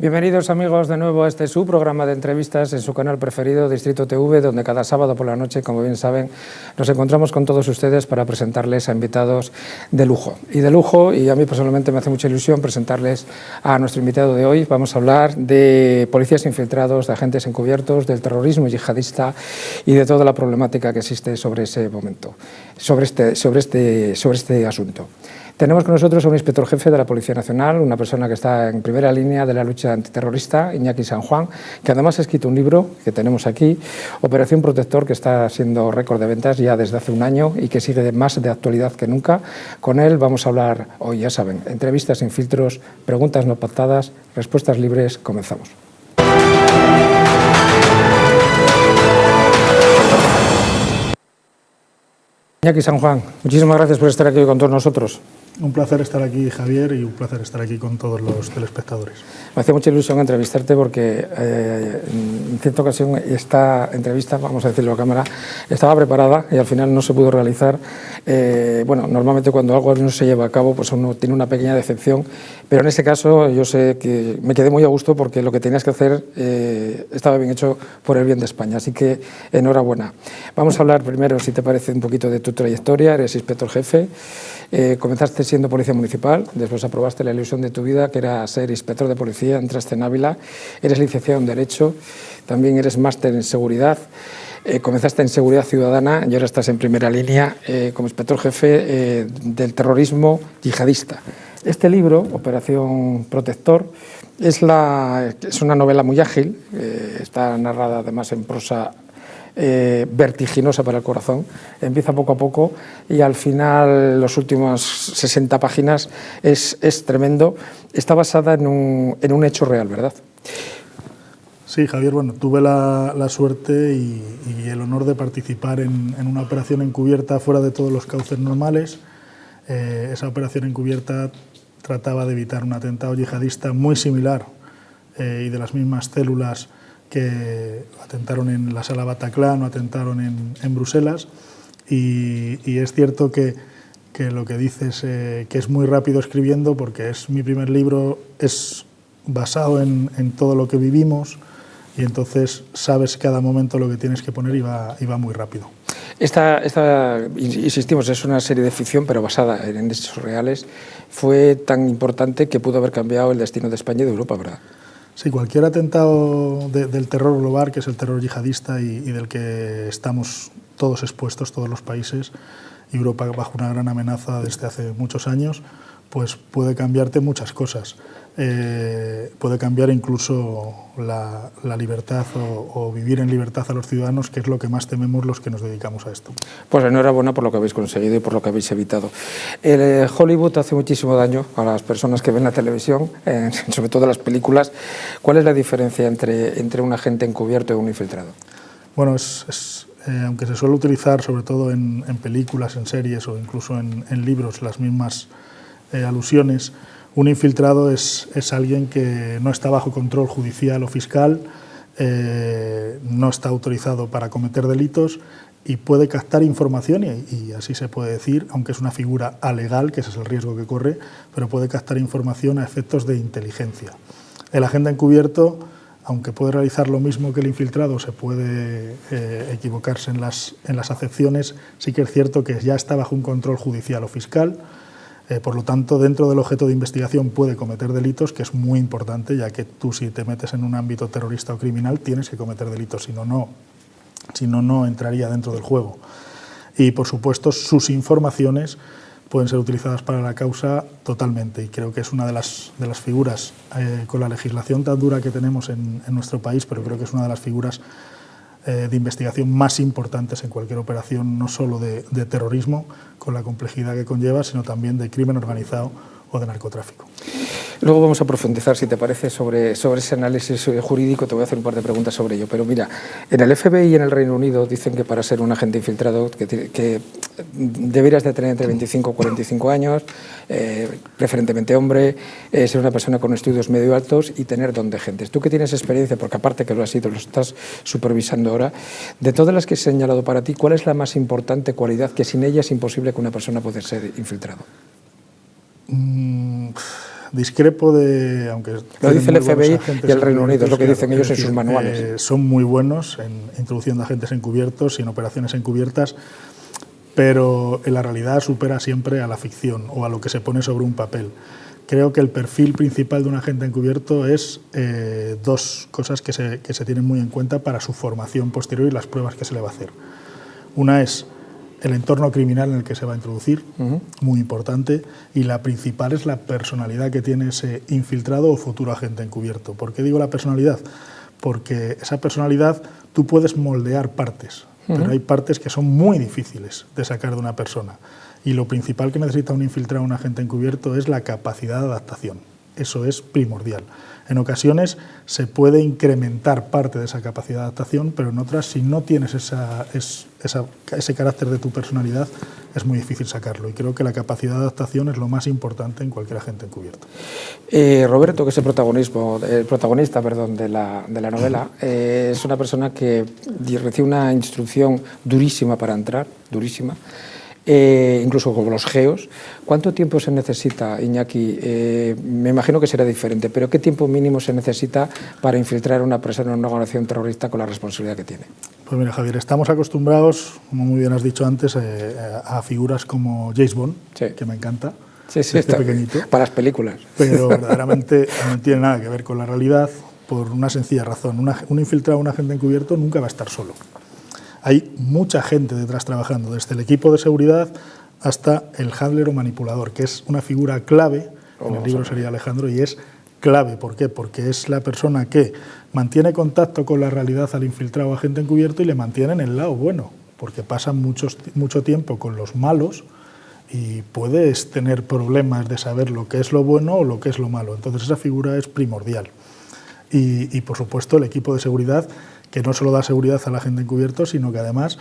Bienvenidos amigos de nuevo a este su programa de entrevistas en su canal preferido, Distrito TV, donde cada sábado por la noche, como bien saben, nos encontramos con todos ustedes para presentarles a invitados de lujo. Y a mí personalmente me hace mucha ilusión presentarles a nuestro invitado de hoy. Vamos a hablar de policías infiltrados, de agentes encubiertos, del terrorismo yihadista y de toda la problemática que existe sobre ese momento, sobre este asunto. Tenemos con nosotros a un inspector jefe de la Policía Nacional, una persona que está en primera línea de la lucha antiterrorista, Iñaki San Juan, que además ha escrito un libro que tenemos aquí, Operación Protector, que está siendo récord de ventas ya desde hace un año y que sigue más de actualidad que nunca. Con él vamos a hablar hoy, ya saben, entrevistas sin filtros, preguntas no pactadas, respuestas libres. Comenzamos. Iñaki San Juan, muchísimas gracias por estar aquí con todos nosotros. Un placer estar aquí, Javier, y un placer estar aquí con todos los telespectadores. Me hacía mucha ilusión entrevistarte porque en cierta ocasión esta entrevista, vamos a decirlo a cámara, estaba preparada y al final no se pudo realizar. Bueno, normalmente cuando algo no se lleva a cabo, pues uno tiene una pequeña decepción, pero en este caso yo sé que me quedé muy a gusto porque lo que tenías que hacer estaba bien hecho por el bien de España, así que enhorabuena. Vamos a hablar primero, si te parece, un poquito de tu trayectoria. Eres inspector jefe, comenzaste siendo policía municipal, después aprobaste la ilusión de tu vida, que era ser inspector de policía, entraste en Ávila, eres licenciado en Derecho, también eres máster en Seguridad, comenzaste en Seguridad Ciudadana y ahora estás en primera línea como inspector jefe del terrorismo yihadista. Este libro, Operación Protector, es una novela muy ágil, está narrada además en prosa vertiginosa para el corazón, empieza poco a poco y al final, los últimos 60 páginas, es tremendo. Está basada en un hecho real, ¿verdad? Sí, Javier, bueno, tuve la suerte y el honor de participar en una operación encubierta fuera de todos los cauces normales. Esa operación encubierta trataba de evitar un atentado yihadista muy similar y de las mismas células que atentaron en la sala Bataclan o atentaron en Bruselas, y es cierto que lo que dices, que es muy rápido escribiendo, porque es mi primer libro, es basado en todo lo que vivimos, y entonces sabes cada momento lo que tienes que poner y va muy rápido. Esta, insistimos, es una serie de ficción, pero basada en hechos reales. Fue tan importante que pudo haber cambiado el destino de España y de Europa, ¿verdad? Sí, cualquier atentado del terror global, que es el terror yihadista y del que estamos todos expuestos, todos los países, y Europa bajo una gran amenaza desde hace muchos años, pues puede cambiarte muchas cosas. Puede cambiar incluso la libertad o vivir en libertad a los ciudadanos, que es lo que más tememos los que nos dedicamos a esto. Pues enhorabuena por lo que habéis conseguido y por lo que habéis evitado. El Hollywood hace muchísimo daño a las personas que ven la televisión, sobre todo las películas. ¿Cuál es la diferencia entre un agente encubierto y un infiltrado? Bueno, aunque se suele utilizar sobre todo en películas, en series o incluso en libros las mismas alusiones, un infiltrado es alguien que no está bajo control judicial o fiscal, no está autorizado para cometer delitos y puede captar información, y así se puede decir, aunque es una figura alegal, que ese es el riesgo que corre, pero puede captar información a efectos de inteligencia. El agente encubierto, aunque puede realizar lo mismo que el infiltrado, se puede equivocarse en las acepciones, sí que es cierto que ya está bajo un control judicial o fiscal. Por lo tanto, dentro del objeto de investigación puede cometer delitos, que es muy importante, ya que tú, si te metes en un ámbito terrorista o criminal, tienes que cometer delitos, si no, no entraría dentro del juego. Y, por supuesto, sus informaciones pueden ser utilizadas para la causa totalmente, y creo que es una de las figuras, con la legislación tan dura que tenemos en nuestro país, pero creo que es una de las figuras de investigación más importantes en cualquier operación, no solo de terrorismo, con la complejidad que conlleva, sino también de crimen organizado o de narcotráfico. Luego vamos a profundizar, si te parece, sobre ese análisis jurídico. Te voy a hacer un par de preguntas sobre ello. Pero mira, en el FBI y en el Reino Unido dicen que para ser un agente infiltrado que deberías de tener entre 25 y 45 años, preferentemente hombre, ser una persona con estudios medio altos y tener don de gentes. Tú que tienes experiencia, porque aparte que lo has sido, lo estás supervisando ahora, de todas las que he señalado para ti, ¿cuál es la más importante cualidad que sin ella es imposible que una persona pueda ser infiltrado? discrepo de... aunque lo dice el FBI y el Reino Unido, es lo que dicen ellos en sus manuales. Son muy buenos en introduciendo agentes encubiertos y en operaciones encubiertas, pero en la realidad supera siempre a la ficción o a lo que se pone sobre un papel. Creo que el perfil principal de un agente encubierto es dos cosas que se tienen muy en cuenta para su formación posterior y las pruebas que se le va a hacer. Una es el entorno criminal en el que se va a introducir, muy importante, y la principal es la personalidad que tiene ese infiltrado o futuro agente encubierto. ¿Por qué digo la personalidad? Porque esa personalidad tú puedes moldear partes, pero hay partes que son muy difíciles de sacar de una persona. Y lo principal que necesita un infiltrado, un agente encubierto, es la capacidad de adaptación. Eso es primordial. En ocasiones se puede incrementar parte de esa capacidad de adaptación, pero en otras, si no tienes ese carácter de tu personalidad, es muy difícil sacarlo. Y creo que la capacidad de adaptación es lo más importante en cualquier agente encubierto. Roberto, que es el protagonista de la novela, es una persona que recibe una instrucción durísima para entrar, durísima. Incluso como los geos. ¿Cuánto tiempo se necesita, Iñaki? Me imagino que será diferente, pero ¿qué tiempo mínimo se necesita para infiltrar a una persona en una organización terrorista con la responsabilidad que tiene? Pues mira, Javier, estamos acostumbrados, como muy bien has dicho antes, a figuras como James Bond, sí, que me encanta, pequeñito. Para las películas. Pero verdaderamente no tiene nada que ver con la realidad por una sencilla razón. Un infiltrado, un agente encubierto nunca va a estar solo. Hay mucha gente detrás trabajando, desde el equipo de seguridad hasta el handler o manipulador, que es una figura clave, en el libro sería Alejandro, y es clave. ¿Por qué? Porque es la persona que mantiene contacto con la realidad al infiltrado o agente encubierto y le mantiene en el lado bueno, porque pasan mucho tiempo con los malos y puedes tener problemas de saber lo que es lo bueno o lo que es lo malo. Entonces esa figura es primordial. Y por supuesto el equipo de seguridad, que no solo da seguridad al agente encubierto, sino que además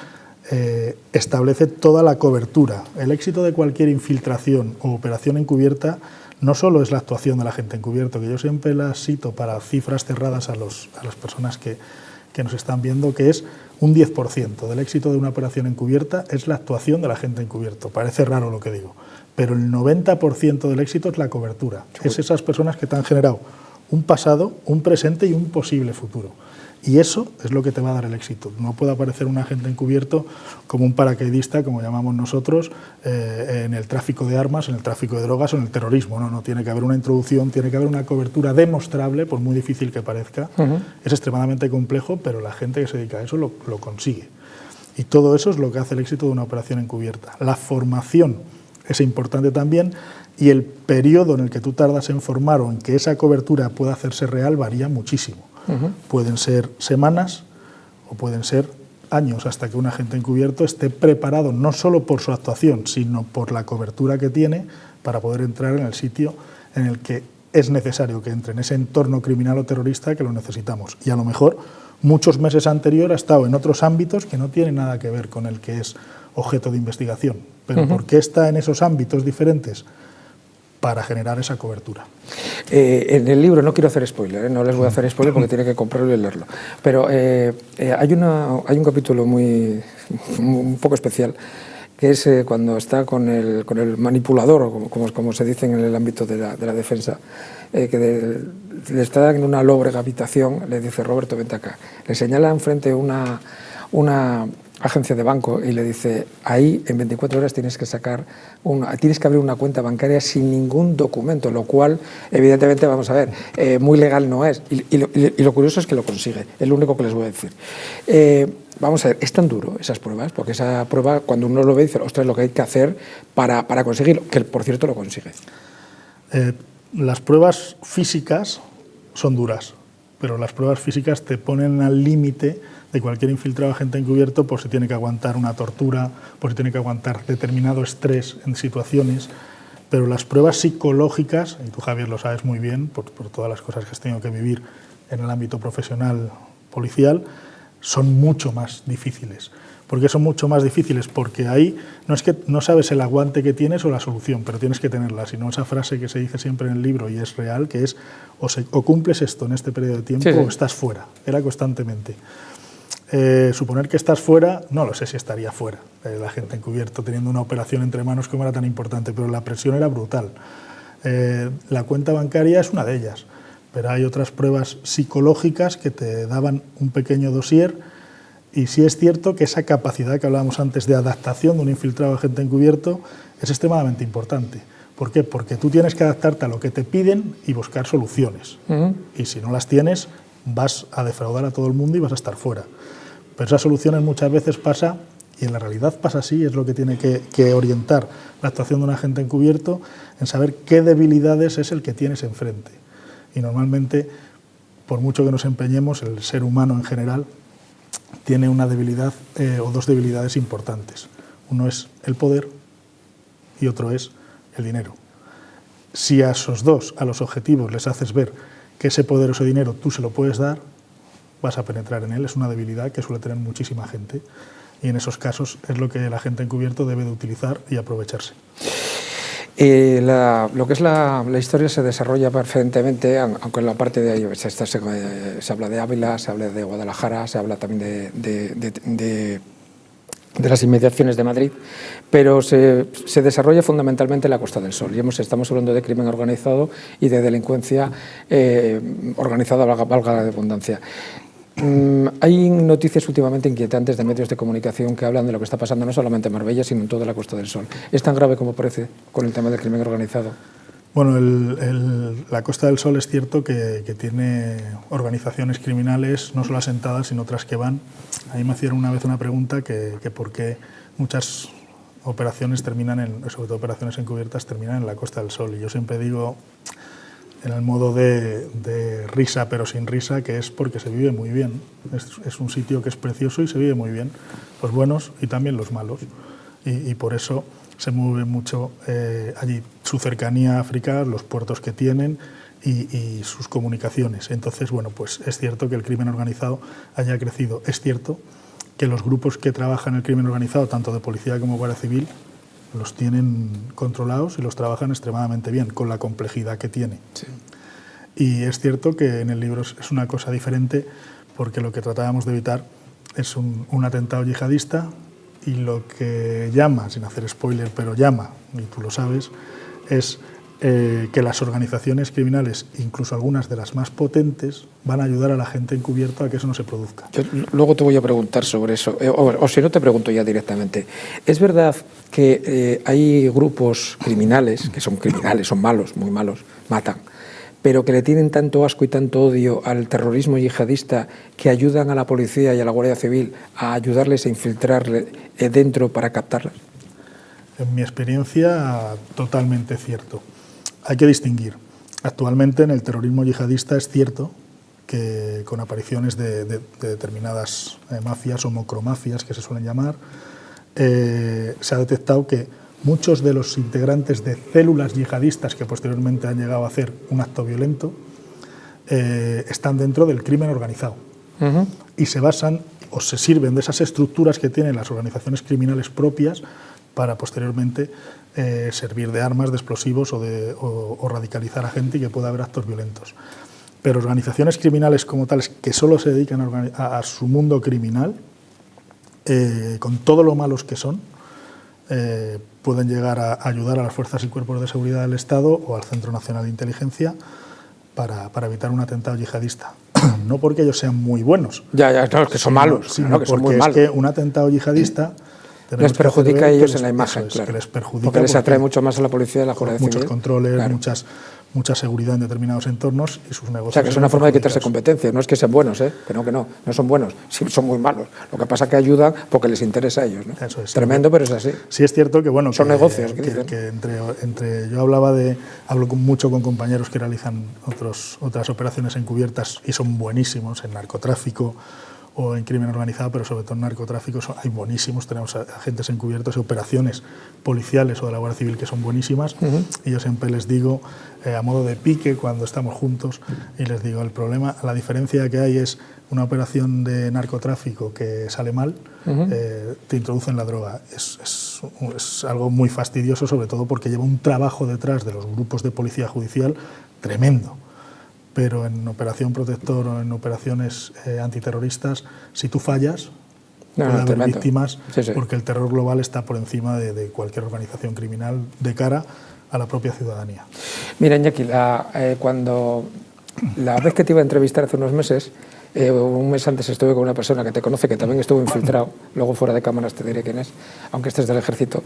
establece toda la cobertura. El éxito de cualquier infiltración o operación encubierta no solo es la actuación del agente encubierto, que yo siempre la cito para cifras cerradas a las personas que nos están viendo, que es un 10% del éxito de una operación encubierta es la actuación del agente encubierto. Parece raro lo que digo, pero el 90% del éxito es la cobertura. Es esas personas que te han generado un pasado, un presente y un posible futuro. Y eso es lo que te va a dar el éxito. No puede aparecer un agente encubierto como un paracaidista, como llamamos nosotros, en el tráfico de armas, en el tráfico de drogas o en el terrorismo. No, tiene que haber una introducción, tiene que haber una cobertura demostrable, por muy difícil que parezca. Es extremadamente complejo, pero la gente que se dedica a eso lo consigue. Y todo eso es lo que hace el éxito de una operación encubierta. La formación es importante también, y el periodo en el que tú tardas en formar o en que esa cobertura pueda hacerse real varía muchísimo. Pueden ser semanas o pueden ser años hasta que un agente encubierto esté preparado no solo por su actuación, sino por la cobertura que tiene para poder entrar en el sitio en el que es necesario que entre, en ese entorno criminal o terrorista que lo necesitamos. Y a lo mejor muchos meses anterior ha estado en otros ámbitos que no tienen nada que ver con el que es objeto de investigación. Pero ¿por qué está en esos ámbitos diferentes? Para generar esa cobertura. En el libro, no quiero hacer spoiler, no les voy a hacer spoiler porque tienen que comprarlo y leerlo, pero hay un capítulo un poco especial, que es cuando está con el manipulador, o como se dice en el ámbito de la defensa, que le está en una lóbrega habitación, le dice: Roberto, vente acá. Le señala enfrente una agencia de banco y le dice: ahí en 24 horas tienes que abrir una cuenta bancaria sin ningún documento, lo cual evidentemente, vamos a ver, muy legal no es, y lo curioso es que lo consigue, es lo único que les voy a decir. Vamos a ver, es tan duro esas pruebas, porque esa prueba cuando uno lo ve dice: ostras, lo que hay que hacer para conseguirlo, que por cierto lo consigue. Las pruebas físicas son duras, pero las pruebas físicas te ponen al límite de cualquier infiltrado agente encubierto, por si tiene que aguantar una tortura, por si tiene que aguantar determinado estrés en situaciones. Pero las pruebas psicológicas, y tú, Javier, lo sabes muy bien por todas las cosas que has tenido que vivir en el ámbito profesional policial, son mucho más difíciles. ¿Por qué son mucho más difíciles? Porque ahí no es que no sabes el aguante que tienes o la solución, pero tienes que tenerla, sino esa frase que se dice siempre en el libro y es real, que es o cumples esto en este periodo de tiempo o estás fuera. Era constantemente. Suponer que estás fuera, no lo sé si estaría fuera el agente encubierto teniendo una operación entre manos como era tan importante, pero la presión era brutal. La cuenta bancaria es una de ellas, pero hay otras pruebas psicológicas que te daban un pequeño dossier, y sí es cierto que esa capacidad que hablábamos antes de adaptación de un infiltrado agente encubierto es extremadamente importante. ¿Por qué? Porque tú tienes que adaptarte a lo que te piden y buscar soluciones. Y si no las tienes, vas a defraudar a todo el mundo y vas a estar fuera. Pero esas soluciones muchas veces pasa, y en la realidad pasa así, es lo que tiene que orientar la actuación de un agente encubierto, en saber qué debilidades es el que tienes enfrente. Y normalmente, por mucho que nos empeñemos, el ser humano en general tiene una debilidad o dos debilidades importantes. Uno es el poder y otro es el dinero. Si a esos dos, a los objetivos, les haces ver que ese poder o ese dinero tú se lo puedes dar, vas a penetrar en él. Es una debilidad que suele tener muchísima gente, y en esos casos es lo que el agente encubierto debe de utilizar y aprovecharse. Lo que es la historia se desarrolla perfectamente, aunque en la parte de ahí se habla de Ávila, se habla de Guadalajara, se habla también de las inmediaciones de Madrid, pero se desarrolla fundamentalmente en la Costa del Sol. Y estamos hablando de crimen organizado y de delincuencia organizada, valga la redundancia. Hay noticias últimamente inquietantes de medios de comunicación que hablan de lo que está pasando no solamente en Marbella, sino en toda la Costa del Sol. ¿Es tan grave como parece con el tema del crimen organizado? Bueno, la Costa del Sol es cierto que tiene organizaciones criminales, no solo asentadas, sino otras que van. A mí me hicieron una vez una pregunta que por qué muchas operaciones terminan, sobre todo operaciones encubiertas, terminan en la Costa del Sol. Y yo siempre digo, en el modo de risa pero sin risa, que es porque se vive muy bien. Es un sitio que es precioso y se vive muy bien, los buenos y también los malos. Y por eso se mueve mucho allí, su cercanía a África, los puertos que tienen y sus comunicaciones. Entonces, bueno, pues es cierto que el crimen organizado haya crecido. Es cierto que los grupos que trabajan el crimen organizado, tanto de policía como Guardia Civil, los tienen controlados y los trabajan extremadamente bien, con la complejidad que tiene. Sí. Y es cierto que en el libro es una cosa diferente, porque lo que tratábamos de evitar es un atentado yihadista, y lo que llama, sin hacer spoiler, pero llama, y tú lo sabes, es que las organizaciones criminales, incluso algunas de las más potentes, van a ayudar a la gente encubierta a que eso no se produzca. Yo luego te voy a preguntar sobre eso, o si no te pregunto ya directamente. ¿Es verdad que hay grupos criminales, que son criminales, son malos, muy malos, matan, pero que le tienen tanto asco y tanto odio al terrorismo yihadista que ayudan a la policía y a la Guardia Civil a ayudarles a infiltrarle dentro para captarlas? En mi experiencia, totalmente cierto. Hay que distinguir. Actualmente en el terrorismo yihadista es cierto que con apariciones de determinadas mafias o macromafias, que se suelen llamar, se ha detectado que muchos de los integrantes de células yihadistas que posteriormente han llegado a hacer un acto violento están dentro del crimen organizado. Y se basan o se sirven de esas estructuras que tienen las organizaciones criminales propias para posteriormente servir de armas, de explosivos o radicalizar a gente y que pueda haber actos violentos. Pero organizaciones criminales como tales que solo se dedican a su mundo criminal, con todo lo malos que son, pueden llegar a ayudar a las fuerzas y cuerpos de seguridad del Estado o al Centro Nacional de Inteligencia para evitar un atentado yihadista. No porque ellos sean muy buenos. No, que son malos, sino claro, que son muy malos. Es que un atentado yihadista les perjudica a ellos en la imagen, claro. Que les perjudica porque les atrae mucho más a la policía y a la Guardia Civil. Muchos controles, claro. mucha seguridad en determinados entornos y sus negocios. O sea, que es una forma de quitarse competencia. No es que sean buenos, que no son buenos, sí, son muy malos. Lo que pasa es que ayudan porque les interesa a ellos, ¿no? Eso es. Tremendo, pero es así. Sí es cierto que, bueno, son negocios. Que yo hablo mucho con compañeros que realizan otras operaciones encubiertas y son buenísimos en narcotráfico o en crimen organizado, pero sobre todo en narcotráfico hay buenísimos. Tenemos agentes encubiertos y operaciones policiales o de la Guardia Civil que son buenísimas. Y yo siempre les digo, a modo de pique, cuando estamos juntos, y les digo, el problema, la diferencia que hay es una operación de narcotráfico que sale mal, te introducen la droga. Es algo muy fastidioso, sobre todo porque lleva un trabajo detrás de los grupos de policía judicial tremendo. Pero en Operación Protector o en operaciones antiterroristas, si tú fallas, puede haber víctimas, porque el terror global está por encima de cualquier organización criminal de cara a la propia ciudadanía. Mira, Iñaki, cuando la vez que te iba a entrevistar hace unos meses, un mes antes estuve con una persona que te conoce, que también estuvo infiltrado, luego fuera de cámaras te diré quién es, aunque este es del ejército,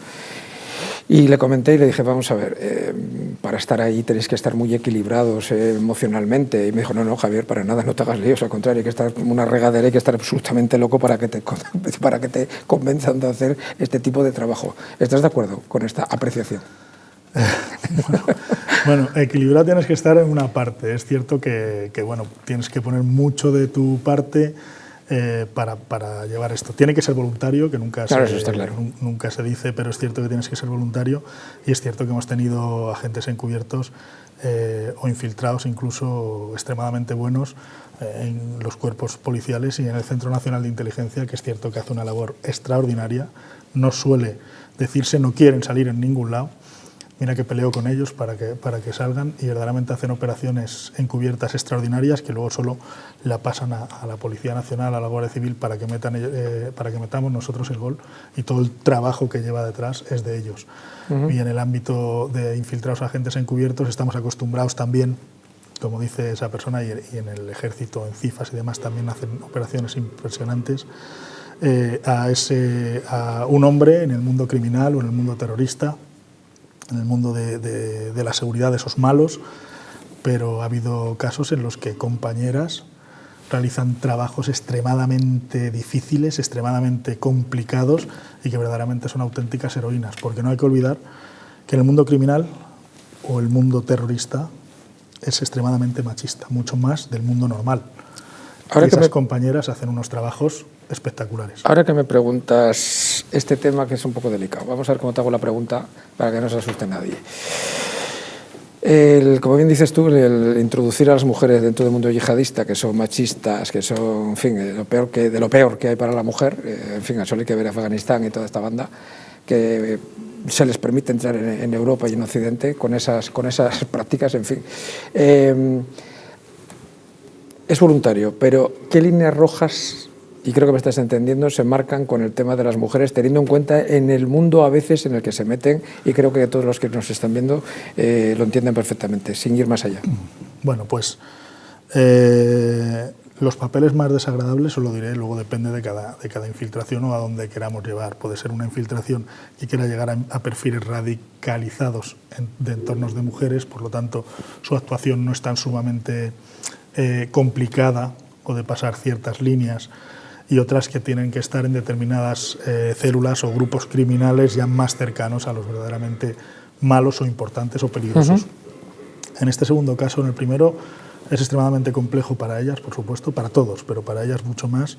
y le comenté y le dije, vamos a ver, para estar ahí tenéis que estar muy equilibrados emocionalmente, y me dijo, no, Javier, para nada, no te hagas líos, al contrario, hay que estar como una regadera, hay que estar absolutamente loco para que te convenzan de hacer este tipo de trabajo. ¿Estás de acuerdo con esta apreciación? Bueno, equilibrado tienes que estar en una parte. Es cierto que bueno, tienes que poner mucho de tu parte para llevar esto. Tiene que ser voluntario, que nunca, claro, eso está claro. Nunca se dice, pero es cierto que tienes que ser voluntario, y es cierto que hemos tenido agentes encubiertos o infiltrados incluso extremadamente buenos en los cuerpos policiales y en el Centro Nacional de Inteligencia, que es cierto que hace una labor extraordinaria. No suele decirse, no quieren salir en ningún lado. Mira que peleo con ellos para que salgan, y verdaderamente hacen operaciones encubiertas extraordinarias que luego solo la pasan a la Policía Nacional, a la Guardia Civil, para que metamos nosotros el gol, y todo el trabajo que lleva detrás es de ellos. Y en el ámbito de infiltrados agentes encubiertos estamos acostumbrados también, como dice esa persona, y en el ejército, en CIFAS y demás también hacen operaciones impresionantes, a un hombre en el mundo criminal o en el mundo terrorista, en el mundo de la seguridad de esos malos, pero ha habido casos en los que compañeras realizan trabajos extremadamente difíciles, extremadamente complicados, y que verdaderamente son auténticas heroínas, porque no hay que olvidar que en el mundo criminal o el mundo terrorista es extremadamente machista, mucho más del mundo normal. Ahora, y esas compañeras hacen unos trabajos espectaculares. Ahora que me preguntas este tema, que es un poco delicado, vamos a ver cómo te hago la pregunta para que no se asuste nadie. Como bien dices tú, el introducir a las mujeres dentro del mundo yihadista, que son machistas, que son, en fin, de lo peor que hay para la mujer, en fin, solo hay que ver Afganistán y toda esta banda, que se les permite entrar en Europa y en Occidente con esas prácticas, en fin. Es voluntario, pero ¿qué líneas rojas, y creo que me estás entendiendo, se marcan con el tema de las mujeres, teniendo en cuenta en el mundo a veces en el que se meten, y creo que todos los que nos están viendo lo entienden perfectamente, sin ir más allá? Bueno, pues los papeles más desagradables, os lo diré, luego depende de cada infiltración o a dónde queramos llevar. Puede ser una infiltración que quiera llegar a perfiles radicalizados de entornos de mujeres, por lo tanto su actuación no es tan sumamente complicada o de pasar ciertas líneas, y otras que tienen que estar en determinadas células o grupos criminales ya más cercanos a los verdaderamente malos o importantes o peligrosos. En este segundo caso, en el primero, es extremadamente complejo para ellas, por supuesto, para todos, pero para ellas mucho más.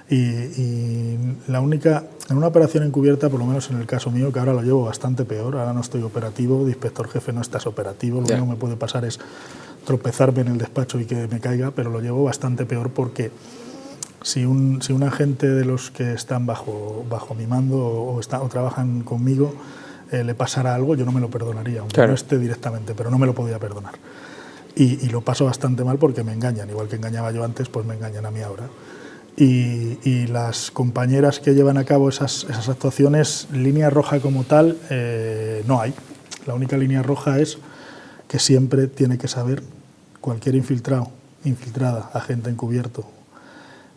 Y la única, en una operación encubierta, por lo menos en el caso mío, que ahora lo llevo bastante peor, ahora no estoy operativo, de inspector jefe no estás operativo, lo único que me puede pasar es tropezarme en el despacho y que me caiga, pero lo llevo bastante peor porque si un agente de los que están bajo mi mando o trabajan conmigo le pasara algo, yo no me lo perdonaría, aunque no esté directamente, pero no me lo podía perdonar. Y lo paso bastante mal porque me engañan, igual que engañaba yo antes, pues me engañan a mí ahora. Y las compañeras que llevan a cabo esas actuaciones, línea roja como tal, no hay. La única línea roja es que siempre tiene que saber cualquier infiltrado, infiltrada, agente encubierto,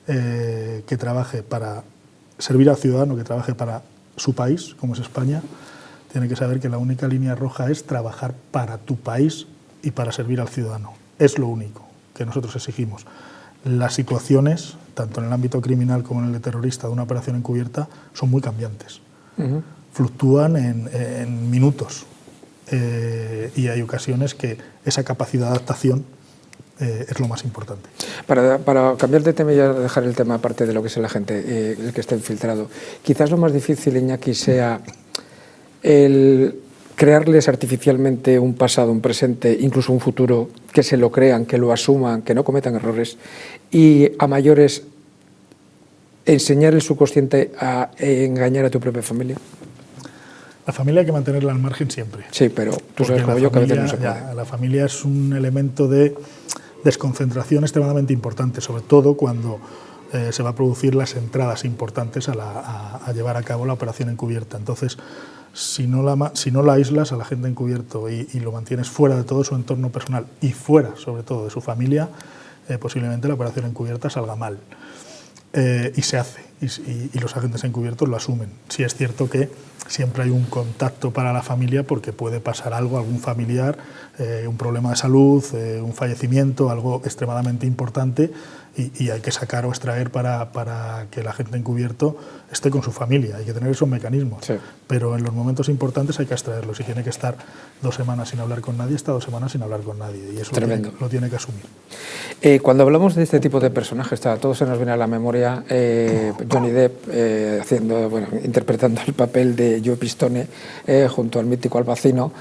que trabaje para servir al ciudadano, que trabaje para su país, como es España, tiene que saber que la única línea roja es trabajar para tu país y para servir al ciudadano. Es lo único que nosotros exigimos. Las situaciones, tanto en el ámbito criminal como en el de terrorista, de una operación encubierta, son muy cambiantes. Fluctúan en minutos. Y hay ocasiones que esa capacidad de adaptación es lo más importante. Para cambiar de tema y dejar el tema aparte de lo que es el agente, el que está infiltrado, quizás lo más difícil, Iñaki, sea el crearles artificialmente un pasado, un presente, incluso un futuro, que se lo crean, que lo asuman, que no cometan errores, y a mayores enseñar el subconsciente a engañar a tu propia familia. La familia hay que mantenerla al margen siempre. Sí, pero tú sabes como yo que a veces no se puede. La familia es un elemento de desconcentración extremadamente importante, sobre todo cuando se va a producir las entradas importantes a llevar a cabo la operación encubierta. Entonces, si no la aíslas a la agente encubierto y lo mantienes fuera de todo su entorno personal y fuera, sobre todo, de su familia, posiblemente la operación encubierta salga mal. Y se hace, y los agentes encubiertos lo asumen. Sí es cierto que siempre hay un contacto para la familia porque puede pasar algo, algún familiar, un problema de salud, un fallecimiento, algo extremadamente importante, y hay que sacar o extraer para que el agente encubierto esté con su familia. Hay que tener esos mecanismos. Sí. Pero en los momentos importantes hay que extraerlos. Si tiene que estar 2 semanas sin hablar con nadie, está 2 semanas sin hablar con nadie. Y eso lo tiene que asumir. Cuando hablamos de este tipo de personajes, a todos se nos viene a la memoria Johnny Depp interpretando el papel de Joe Pistone junto al mítico Al Pacino,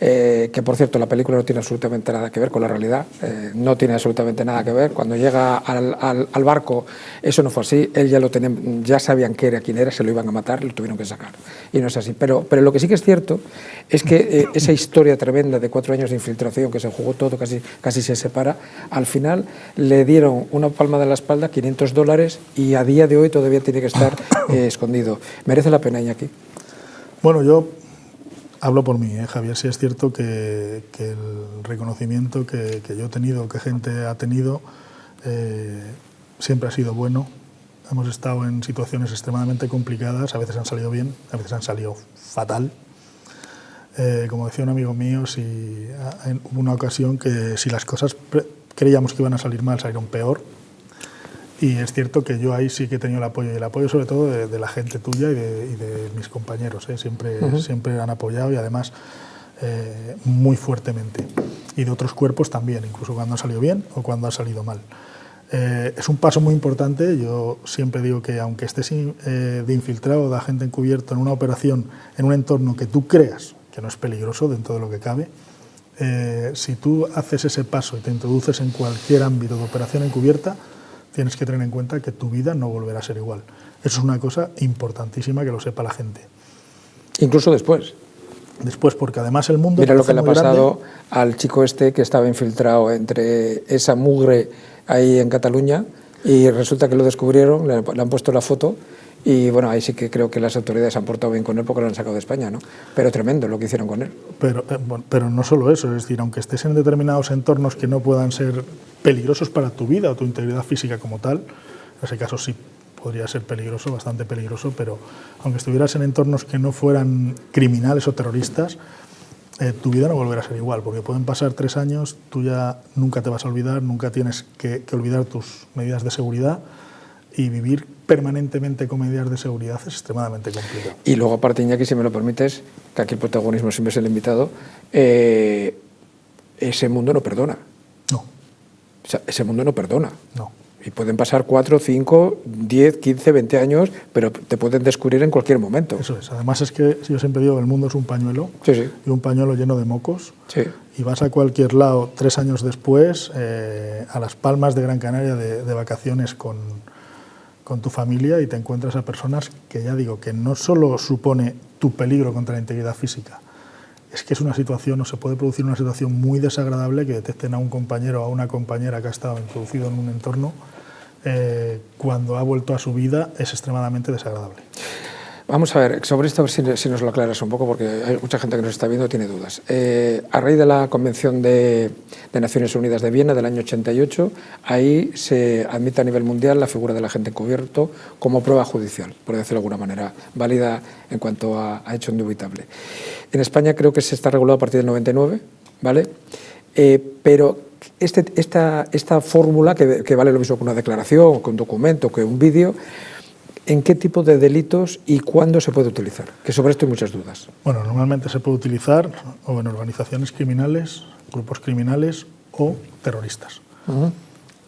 que por cierto la película no tiene absolutamente nada que ver con la realidad, no tiene absolutamente nada que ver. Cuando llega al barco, eso no fue así, él ya sabían quién era, se lo iban a matar, lo tuvieron que sacar, y no es así. Pero lo que sí que es cierto es que esa historia tremenda de 4 años de infiltración, que se jugó todo, casi se separa, al final le dieron una palmada en la espalda, $500, y a día de hoy todavía tiene que estar escondido. ¿Merece la pena, Iñaki? Bueno, yo hablo por mí, Javier. Sí es cierto que el reconocimiento que yo he tenido, que gente ha tenido, siempre ha sido bueno. Hemos estado en situaciones extremadamente complicadas, a veces han salido bien, a veces han salido fatal. Como decía un amigo mío, hubo una ocasión que si las cosas creíamos que iban a salir mal, salieron peor. Y es cierto que yo ahí sí que he tenido el apoyo sobre todo de la gente tuya y de mis compañeros. Siempre han apoyado, y además muy fuertemente. Y de otros cuerpos también, incluso cuando ha salido bien o cuando ha salido mal. Es un paso muy importante. Yo siempre digo que aunque estés de infiltrado, de agente encubierto en una operación, en un entorno que tú creas que no es peligroso dentro de lo que cabe, si tú haces ese paso y te introduces en cualquier ámbito de operación encubierta, tienes que tener en cuenta que tu vida no volverá a ser igual. Eso es una cosa importantísima que lo sepa la gente. Incluso después. Después, porque además el mundo... Mira lo que le ha pasado al chico este que estaba infiltrado entre esa mugre ahí en Cataluña, y resulta que lo descubrieron, le han puesto la foto, y bueno, ahí sí que creo que las autoridades han portado bien con él porque lo han sacado de España, ¿no? Pero tremendo lo que hicieron con él. Pero no solo eso, es decir, aunque estés en determinados entornos que no puedan ser peligrosos para tu vida o tu integridad física como tal, en ese caso sí podría ser peligroso, bastante peligroso, pero aunque estuvieras en entornos que no fueran criminales o terroristas, tu vida no volverá a ser igual, porque pueden pasar 3 años, tú ya nunca te vas a olvidar, nunca tienes que olvidar tus medidas de seguridad, y vivir permanentemente con medidas de seguridad es extremadamente complicado. Y luego, aparte, Iñaki, si me lo permites, que aquí el protagonismo siempre es el invitado, ese mundo no perdona. No. O sea, ese mundo no perdona. No. Y pueden pasar 4, 5, 10, 15, 20 años, pero te pueden descubrir en cualquier momento. Eso es. Además es que yo siempre digo que el mundo es un pañuelo, sí. Y un pañuelo lleno de mocos. Sí. Y vas a cualquier lado 3 años después, a Las Palmas de Gran Canaria de vacaciones con tu familia, y te encuentras a personas que, ya digo, que no solo supone tu peligro contra la integridad física, es que es una situación, o se puede producir una situación muy desagradable, que detecten a un compañero o a una compañera que ha estado introducido en un entorno, cuando ha vuelto a su vida, es extremadamente desagradable. Vamos a ver, sobre esto a ver si nos lo aclaras un poco, porque hay mucha gente que nos está viendo y tiene dudas. A raíz de la Convención de Naciones Unidas de Viena del año 88, ahí se admite a nivel mundial la figura del agente encubierto como prueba judicial, por decirlo de alguna manera, válida en cuanto a hecho indubitable. En España creo que se está regulado a partir del 99, ¿vale? Pero esta fórmula, que vale lo mismo que una declaración, que un documento, que un vídeo, ¿en qué tipo de delitos y cuándo se puede utilizar? Que sobre esto hay muchas dudas. Bueno, normalmente se puede utilizar o en organizaciones criminales, grupos criminales o terroristas.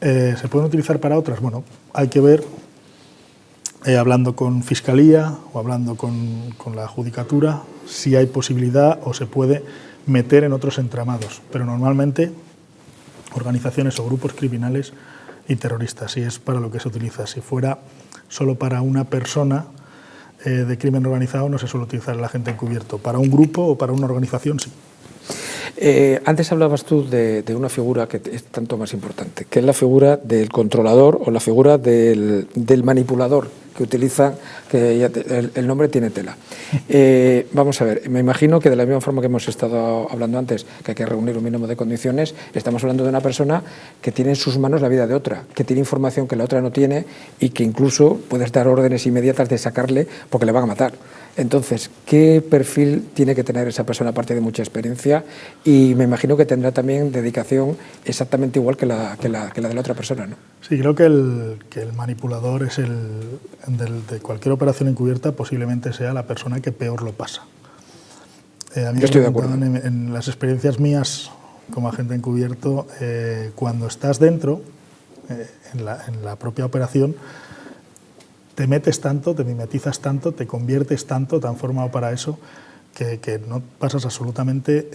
¿Se pueden utilizar para otras? Bueno, hay que ver, hablando con Fiscalía o hablando con la Judicatura, si hay posibilidad o se puede meter en otros entramados. Pero normalmente organizaciones o grupos criminales y terroristas, si es para lo que se utiliza. Si fuera solo para una persona de crimen organizado, no se suele utilizar el agente encubierto. Para un grupo o para una organización, sí. Antes hablabas tú de una figura que es tanto más importante, que es la figura del controlador o la figura del manipulador que utilizan, que ya el nombre tiene tela. Vamos a ver, me imagino que de la misma forma que hemos estado hablando antes, que hay que reunir un mínimo de condiciones, estamos hablando de una persona que tiene en sus manos la vida de otra, que tiene información que la otra no tiene y que incluso puedes dar órdenes inmediatas de sacarle porque le van a matar. Entonces, ¿qué perfil tiene que tener esa persona aparte de mucha experiencia? Y me imagino que tendrá también dedicación exactamente igual que la de la otra persona, ¿no? Sí, creo que el manipulador es de cualquier operación encubierta, posiblemente sea la persona que peor lo pasa. A mí Yo estoy de acuerdo. En las experiencias mías como agente encubierto, cuando estás dentro, en la propia operación, te metes tanto, te mimetizas tanto, te conviertes tanto, tan formado para eso, que no pasas absolutamente...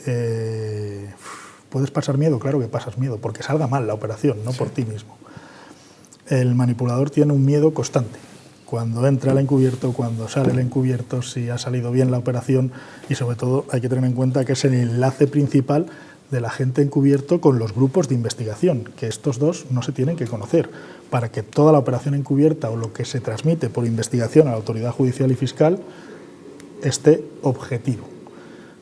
puedes pasar miedo, claro que pasas miedo, porque salga mal la operación, no por ti mismo. El manipulador tiene un miedo constante. Cuando entra el encubierto, cuando sale el encubierto, si ha salido bien la operación, y sobre todo hay que tener en cuenta que es el enlace principal del agente encubierto con los grupos de investigación, que estos dos no se tienen que conocer, para que toda la operación encubierta o lo que se transmite por investigación a la autoridad judicial y fiscal esté objetivo,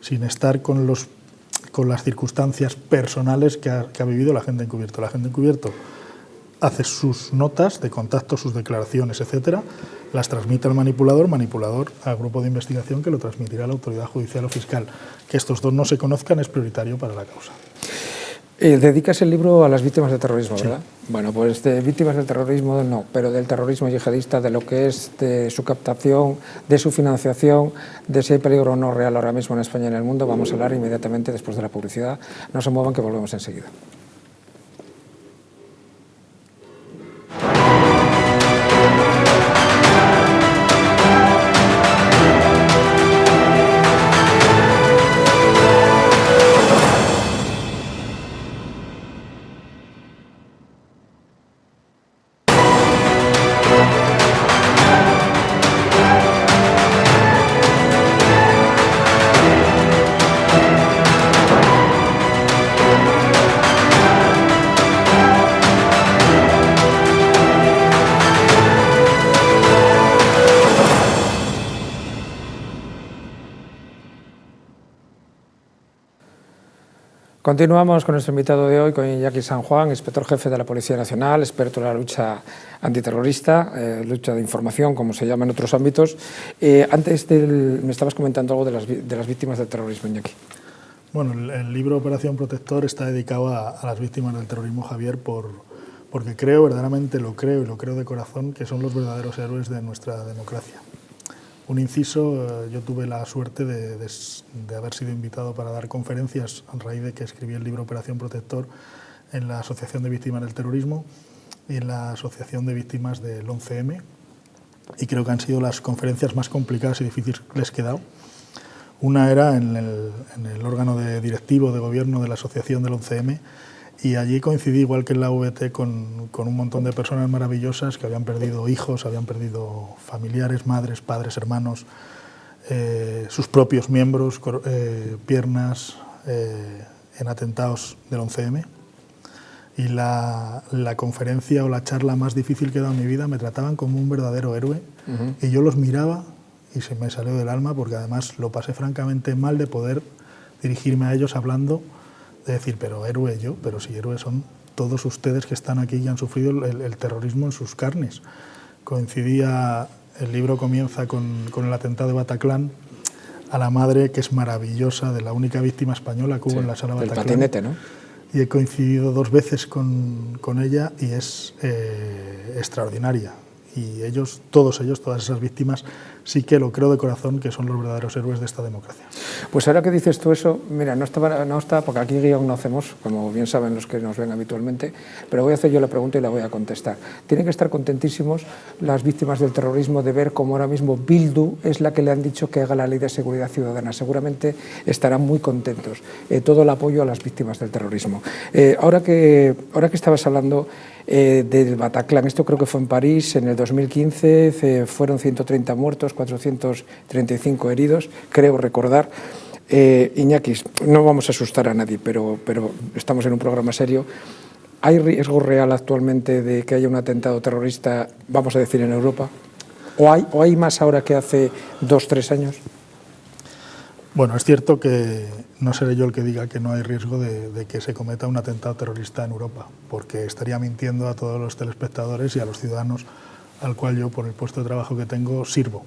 sin estar con las circunstancias personales que ha vivido el agente encubierto. El agente encubierto hace sus notas de contacto, sus declaraciones, etcétera, las transmite al manipulador al grupo de investigación que lo transmitirá a la autoridad judicial o fiscal. Que estos dos no se conozcan es prioritario para la causa. Dedicas el libro a las víctimas del terrorismo, ¿verdad? Sí. Bueno, pues de víctimas del terrorismo no, pero del terrorismo yihadista, de lo que es de su captación, de su financiación, de si hay peligro o no real ahora mismo en España y en el mundo, vamos a hablar inmediatamente después de la publicidad. No se muevan, que volvemos enseguida. Continuamos con nuestro invitado de hoy, con Iñaki San Juan, inspector jefe de la Policía Nacional, experto en la lucha antiterrorista, lucha de información, como se llama en otros ámbitos. Antes me estabas comentando algo de las víctimas del terrorismo, Iñaki. Bueno, el libro Operación Protector está dedicado a las víctimas del terrorismo, Javier, porque creo, verdaderamente lo creo y lo creo de corazón, que son los verdaderos héroes de nuestra democracia. Un inciso, yo tuve la suerte de haber sido invitado para dar conferencias a raíz de que escribí el libro Operación Protector en la Asociación de Víctimas del Terrorismo y en la Asociación de Víctimas del 11M, y creo que han sido las conferencias más complicadas y difíciles que he dado. Una era en el órgano directivo de gobierno de la Asociación del 11M, y allí coincidí, igual que en la VT, con un montón de personas maravillosas que habían perdido hijos, habían perdido familiares, madres, padres, hermanos, sus propios miembros, piernas, en atentados del 11M. Y la conferencia o la charla más difícil que he dado en mi vida me trataban como un verdadero héroe, y yo los miraba y se me salió del alma, porque además lo pasé francamente mal de poder dirigirme a ellos hablando, de decir, pero héroe yo, pero si héroes son todos ustedes que están aquí y han sufrido el terrorismo en sus carnes. El libro comienza con el atentado de Bataclan, a la madre, que es maravillosa, de la única víctima española que hubo en la sala Bataclan. El patinete, ¿no? Y he coincidido 2 veces con ella, y es extraordinaria. Y todas esas víctimas, sí que lo creo de corazón que son los verdaderos héroes de esta democracia. Pues ahora que dices tú eso, mira, no está, porque aquí guión no hacemos, como bien saben los que nos ven habitualmente, pero voy a hacer yo la pregunta y la voy a contestar. Tienen que estar contentísimos las víctimas del terrorismo de ver cómo ahora mismo Bildu es la que le han dicho que haga la ley de seguridad ciudadana. Seguramente estarán muy contentos. Todo el apoyo a las víctimas del terrorismo. Ahora que estabas hablando del Bataclan, esto creo que fue en París en el 2015, fueron 130 muertos, 435 heridos, creo recordar. Iñaki, no vamos a asustar a nadie, pero estamos en un programa serio. ¿Hay riesgo real actualmente de que haya un atentado terrorista, vamos a decir, en Europa? ¿O hay más ahora que hace 2 o 3 años? Bueno, es cierto que no seré yo el que diga que no hay riesgo de que se cometa un atentado terrorista en Europa, porque estaría mintiendo a todos los telespectadores y a los ciudadanos al cual yo, por el puesto de trabajo que tengo, sirvo.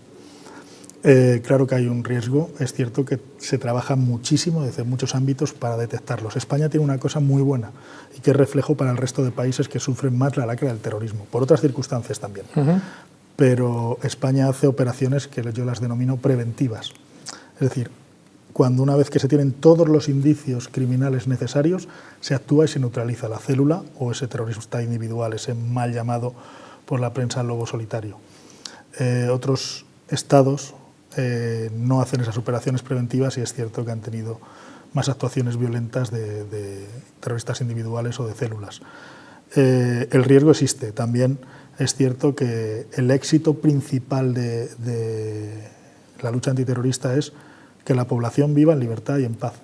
Claro que hay un riesgo, es cierto que se trabaja muchísimo desde muchos ámbitos para detectarlos. España tiene una cosa muy buena y que es reflejo para el resto de países que sufren más la lacra del terrorismo, por otras circunstancias también. Pero España hace operaciones que yo las denomino preventivas. Es decir, cuando una vez que se tienen todos los indicios criminales necesarios, se actúa y se neutraliza la célula o ese terrorista individual, ese mal llamado por la prensa lobo solitario. Otros estados no hacen esas operaciones preventivas y es cierto que han tenido más actuaciones violentas de terroristas individuales o de células. El riesgo existe. También es cierto que el éxito principal de la lucha antiterrorista es que la población viva en libertad y en paz.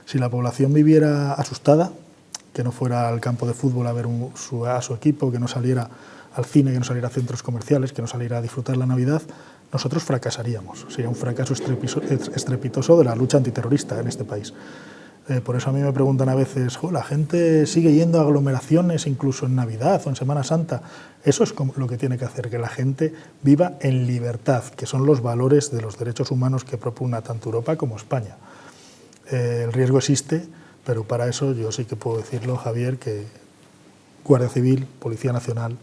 Si la población viviera asustada, que no fuera al campo de fútbol a ver a su equipo, que no saliera al cine, que no saliera a centros comerciales, que no saliera a disfrutar la Navidad, nosotros fracasaríamos. Sería un fracaso estrepitoso de la lucha antiterrorista en este país. Por eso a mí me preguntan a veces, la gente sigue yendo a aglomeraciones incluso en Navidad o en Semana Santa. Eso es lo que tiene que hacer, que la gente viva en libertad, que son los valores de los derechos humanos que propugna tanto Europa como España. El riesgo existe, pero para eso yo sí que puedo decirlo, Javier, que Guardia Civil, Policía Nacional,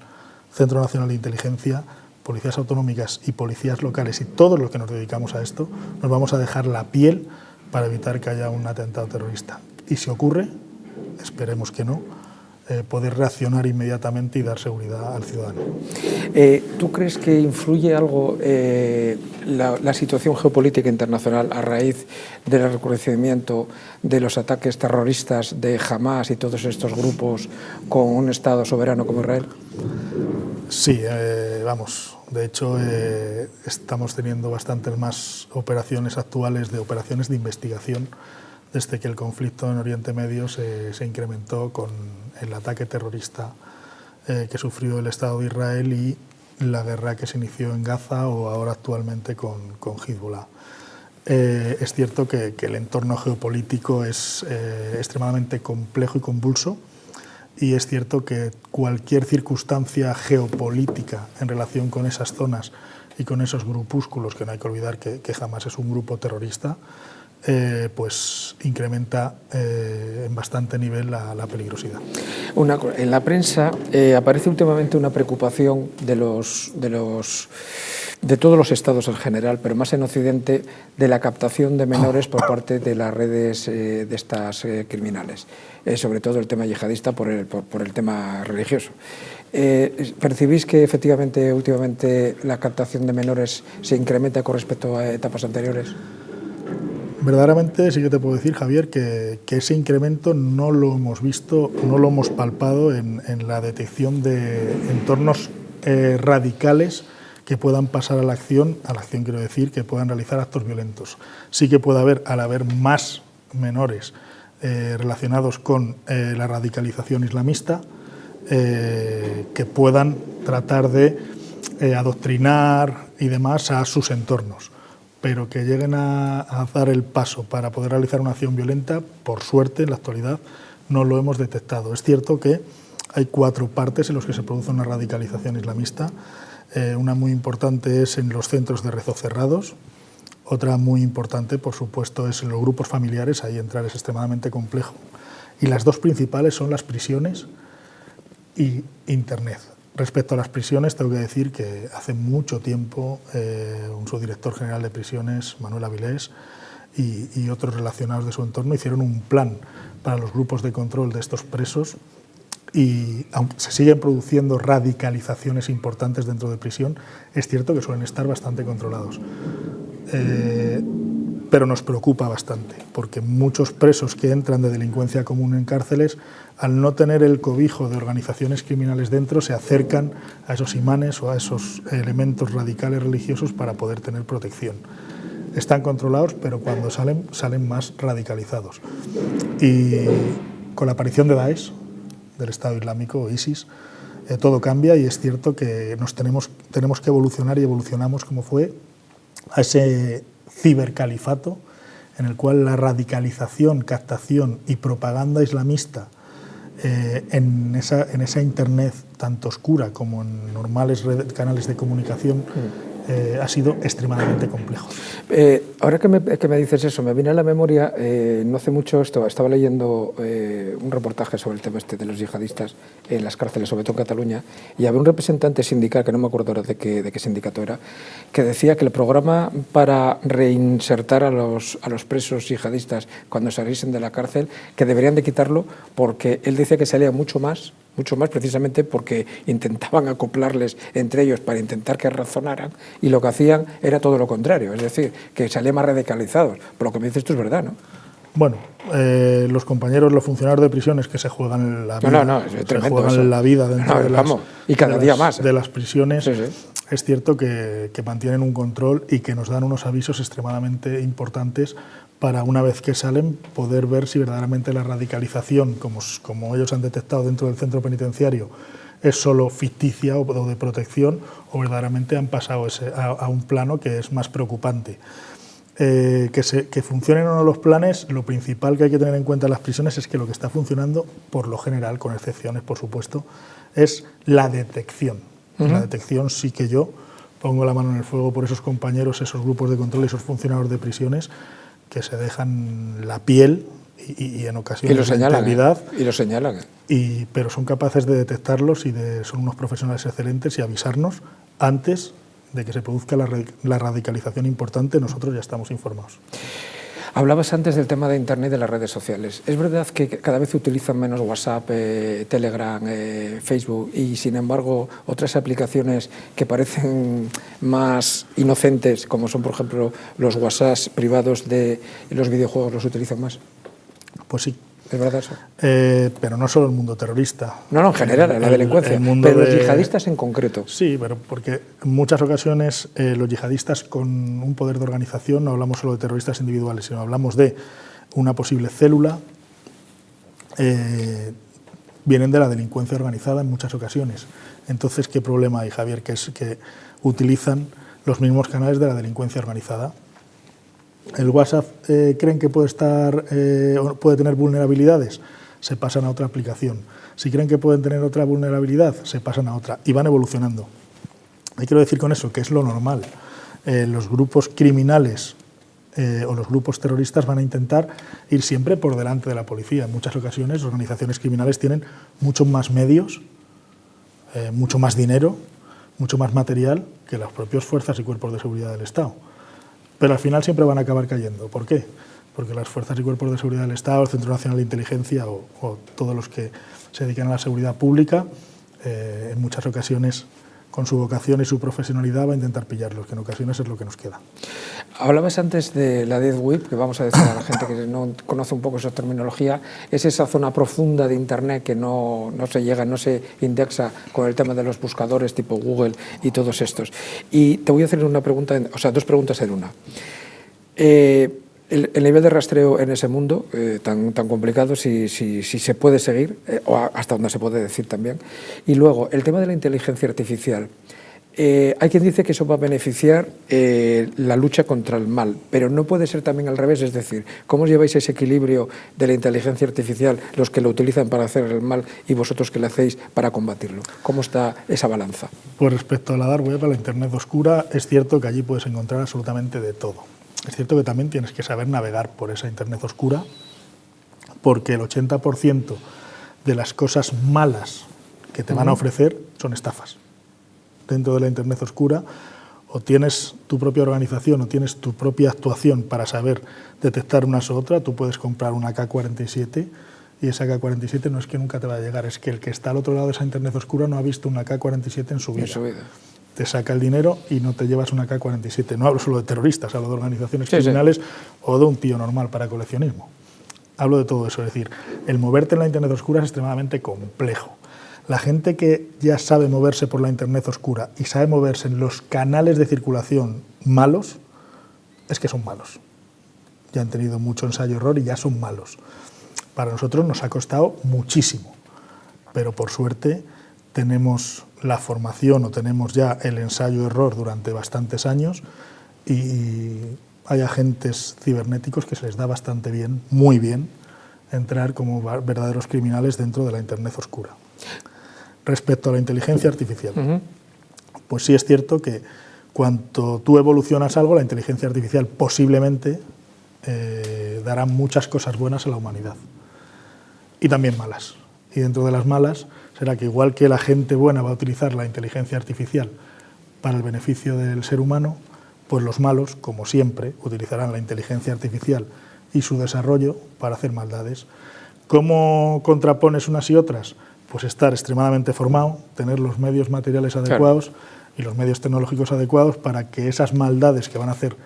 Centro Nacional de Inteligencia, policías autonómicas y policías locales y todos los que nos dedicamos a esto, nos vamos a dejar la piel para evitar que haya un atentado terrorista. Y si ocurre, esperemos que no, poder reaccionar inmediatamente y dar seguridad al ciudadano. ¿Tú crees que influye algo la situación geopolítica internacional a raíz del recrudecimiento de los ataques terroristas de Hamás y todos estos grupos con un Estado soberano como Israel? Sí, vamos, de hecho estamos teniendo bastantes más operaciones actuales, de operaciones de investigación, desde que el conflicto en Oriente Medio se incrementó con el ataque terrorista que sufrió el Estado de Israel y la guerra que se inició en Gaza o ahora actualmente con Hezbollah. Es cierto que el entorno geopolítico es extremadamente complejo y convulso, y es cierto que cualquier circunstancia geopolítica en relación con esas zonas y con esos grupúsculos, que no hay que olvidar que Hamás es un grupo terrorista, pues incrementa en bastante nivel la peligrosidad. En la prensa aparece últimamente una preocupación de todos los estados en general, pero más en Occidente, de la captación de menores por parte de las redes de estas criminales, sobre todo el tema yihadista por el tema religioso. ¿Percibís que efectivamente últimamente la captación de menores se incrementa con respecto a etapas anteriores? Verdaderamente sí que te puedo decir, Javier, que ese incremento no lo hemos visto, no lo hemos palpado en la detección de entornos radicales que puedan pasar a la acción quiero decir, que puedan realizar actos violentos. Sí que puede haber, al haber más menores relacionados con la radicalización islamista, que puedan tratar de adoctrinar y demás a sus entornos, pero que lleguen a dar el paso para poder realizar una acción violenta, por suerte, en la actualidad, no lo hemos detectado. Es cierto que hay 4 partes en las que se produce una radicalización islamista. Una muy importante es en los centros de rezo cerrados. Otra muy importante, por supuesto, es en los grupos familiares. Ahí entrar es extremadamente complejo. Y las 2 principales son las prisiones y Internet. Respecto a las prisiones, tengo que decir que hace mucho tiempo un subdirector general de prisiones, Manuel Avilés, y otros relacionados de su entorno hicieron un plan para los grupos de control de estos presos, y aunque se siguen produciendo radicalizaciones importantes dentro de prisión, es cierto que suelen estar bastante controlados. Pero nos preocupa bastante, porque muchos presos que entran de delincuencia común en cárceles, al no tener el cobijo de organizaciones criminales dentro, se acercan a esos imanes o a esos elementos radicales religiosos para poder tener protección. Están controlados, pero cuando salen más radicalizados. Y con la aparición de Daesh, del Estado Islámico o ISIS, todo cambia y es cierto que tenemos que evolucionar y evolucionamos como fue a ese cibercalifato en el cual la radicalización, captación y propaganda islamista en esa Internet tanto oscura como en normales canales de comunicación ha sido extremadamente complejo. Ahora que me dices eso, me viene a la memoria, no hace mucho estaba leyendo un reportaje sobre el tema de los yihadistas en las cárceles, sobre todo en Cataluña, y había un representante sindical, que no me acuerdo ahora de qué sindicato era, que decía que el programa para reinsertar a los presos yihadistas cuando saliesen de la cárcel, que deberían de quitarlo porque él decía que salía mucho más precisamente porque intentaban acoplarles entre ellos para intentar que razonaran, y lo que hacían era todo lo contrario, es decir, que salían más radicalizados. Por lo que me dices tú es verdad, ¿no? Bueno, los compañeros, los funcionarios de prisiones que se juegan la vida, es tremendo eso. la vida dentro y cada día más, de las prisiones, sí. Es cierto que mantienen un control y que nos dan unos avisos extremadamente importantes para, una vez que salen, poder ver si verdaderamente la radicalización, como ellos han detectado dentro del centro penitenciario, es solo ficticia o de protección, o verdaderamente han pasado a un plano que es más preocupante. Que funcionen o no los planes, lo principal que hay que tener en cuenta en las prisiones es que lo que está funcionando, por lo general, con excepciones, por supuesto, es la detección. La detección sí que yo pongo la mano en el fuego por esos compañeros, esos grupos de control, esos funcionarios de prisiones que se dejan la piel y en ocasiones lo señalan, y lo señalan. Pero son capaces de detectarlos son unos profesionales excelentes y avisarnos antes de que se produzca la radicalización importante. Nosotros ya estamos informados. Hablabas antes del tema de Internet y de las redes sociales. ¿Es verdad que cada vez utilizan menos WhatsApp, Telegram, Facebook y, sin embargo, otras aplicaciones que parecen más inocentes, como son, por ejemplo, los WhatsApp privados de los videojuegos, los utilizan más? Pues sí. ¿Es verdad eso? Pero no solo el mundo terrorista. No, en general, en la delincuencia. Pero los yihadistas en concreto. Sí, pero porque en muchas ocasiones los yihadistas con un poder de organización, no hablamos solo de terroristas individuales, sino hablamos de una posible célula, vienen de la delincuencia organizada en muchas ocasiones. Entonces, ¿qué problema hay, Javier? Que es que utilizan los mismos canales de la delincuencia organizada. ¿El WhatsApp creen que puede tener vulnerabilidades? Se pasan a otra aplicación. Si creen que pueden tener otra vulnerabilidad, se pasan a otra. Y van evolucionando. Y quiero decir con eso que es lo normal. Los grupos criminales o los grupos terroristas van a intentar ir siempre por delante de la policía. En muchas ocasiones, organizaciones criminales tienen muchos más medios, mucho más dinero, mucho más material que las propias fuerzas y cuerpos de seguridad del Estado. Pero al final siempre van a acabar cayendo. ¿Por qué? Porque las fuerzas y cuerpos de seguridad del Estado, el Centro Nacional de Inteligencia o todos los que se dedican a la seguridad pública, en muchas ocasiones, con su vocación y su profesionalidad, va a intentar pillarlos, que en ocasiones es lo que nos queda. Hablabas antes de la Deep Web, que vamos a decir a la gente que no conoce un poco esa terminología, es esa zona profunda de Internet que no se llega, no se indexa con el tema de los buscadores tipo Google y todos estos. Y te voy a hacer una pregunta, dos preguntas en una. El nivel de rastreo en ese mundo tan complicado, si se puede seguir, o hasta donde se puede decir también. Y luego, el tema de la inteligencia artificial. Hay quien dice que eso va a beneficiar la lucha contra el mal, pero no puede ser también al revés, es decir, ¿cómo lleváis ese equilibrio de la inteligencia artificial, los que lo utilizan para hacer el mal y vosotros que lo hacéis para combatirlo? ¿Cómo está esa balanza? Pues respecto a la dark web, a la Internet oscura, es cierto que allí puedes encontrar absolutamente de todo. Es cierto que también tienes que saber navegar por esa Internet oscura, porque el 80% de las cosas malas que te van a ofrecer son estafas. Dentro de la Internet oscura, o tienes tu propia organización o tienes tu propia actuación para saber detectar una u otra. Tú puedes comprar una AK-47 y esa AK-47 no es que nunca te va a llegar, es que el que está al otro lado de esa Internet oscura no ha visto una AK-47 en su vida. Te saca el dinero y no te llevas una AK-47. No hablo solo de terroristas, hablo de organizaciones criminales o de un tío normal para coleccionismo. Hablo de todo eso, es decir, el moverte en la Internet oscura es extremadamente complejo. La gente que ya sabe moverse por la Internet oscura y sabe moverse en los canales de circulación malos, es que son malos. Ya han tenido mucho ensayo-error y ya son malos. Para nosotros nos ha costado muchísimo, pero por suerte tenemos la formación o tenemos ya el ensayo-error durante bastantes años y hay agentes cibernéticos que se les da bastante bien, muy bien, entrar como verdaderos criminales dentro de la Internet oscura. Respecto a la inteligencia artificial, pues sí es cierto que cuando tú evolucionas algo, la inteligencia artificial posiblemente dará muchas cosas buenas a la humanidad y también malas. Y dentro de las malas será que igual que la gente buena va a utilizar la inteligencia artificial para el beneficio del ser humano, pues los malos, como siempre, utilizarán la inteligencia artificial y su desarrollo para hacer maldades. ¿Cómo contrapones unas y otras? Pues estar extremadamente formado, tener los medios materiales adecuados, claro, y los medios tecnológicos adecuados para que esas maldades que van a hacer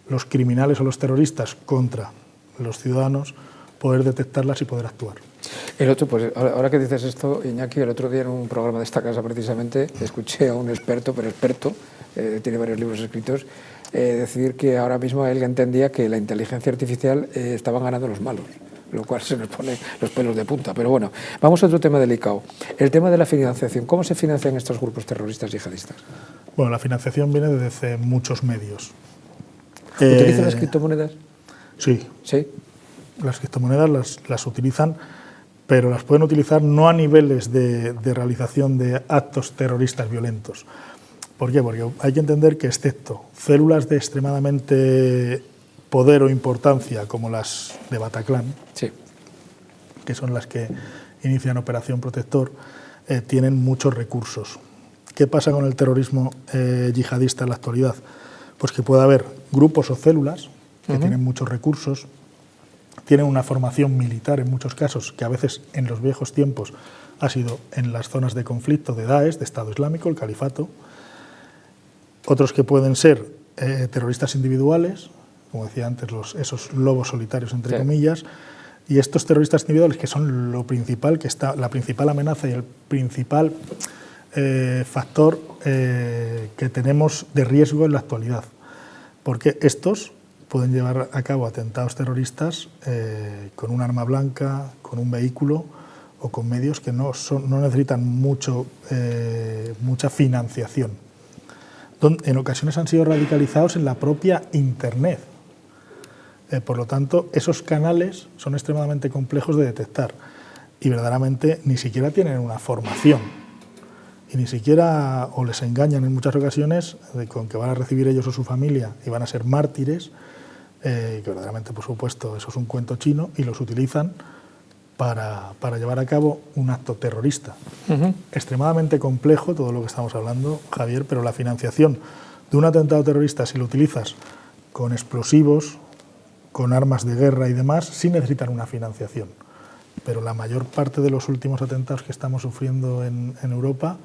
los criminales o los terroristas contra los ciudadanos, poder detectarlas y poder actuar. El otro, pues ahora que dices esto, Iñaki, el otro día en un programa de esta casa precisamente escuché a un experto, tiene varios libros escritos, decir que ahora mismo él entendía que la inteligencia artificial estaban ganando los malos, lo cual se nos pone los pelos de punta. Pero bueno, vamos a otro tema delicado, el tema de la financiación. ¿Cómo se financian estos grupos terroristas yihadistas? Bueno, la financiación viene desde muchos medios. ¿Utilizan las criptomonedas? Sí. ¿Sí? Las criptomonedas las utilizan, pero las pueden utilizar no a niveles de realización de actos terroristas violentos. ¿Por qué? Porque hay que entender que excepto células de extremadamente poder o importancia como las de Bataclan, sí, que son las que inician Operación Protector, tienen muchos recursos. ¿Qué pasa con el terrorismo yihadista en la actualidad? Pues que puede haber grupos o células que tienen muchos recursos, tienen una formación militar en muchos casos, que a veces en los viejos tiempos ha sido en las zonas de conflicto de Daesh, de Estado Islámico, el califato. Otros que pueden ser terroristas individuales, como decía antes, esos lobos solitarios, entre comillas, y estos terroristas individuales que son lo principal, la principal amenaza y el principal factor que tenemos de riesgo en la actualidad. Porque estos pueden llevar a cabo atentados terroristas con un arma blanca, con un vehículo o con medios que no necesitan mucha financiación. En ocasiones han sido radicalizados en la propia Internet. Por lo tanto, esos canales son extremadamente complejos de detectar y verdaderamente ni siquiera tienen una formación y ni siquiera, o les engañan en muchas ocasiones con que van a recibir ellos o su familia y van a ser mártires, que verdaderamente, por supuesto, eso es un cuento chino, y los utilizan para llevar a cabo un acto terrorista. Extremadamente complejo todo lo que estamos hablando, Javier, pero la financiación de un atentado terrorista, si lo utilizas con explosivos, con armas de guerra y demás, sí necesitan una financiación. Pero la mayor parte de los últimos atentados que estamos sufriendo en Europa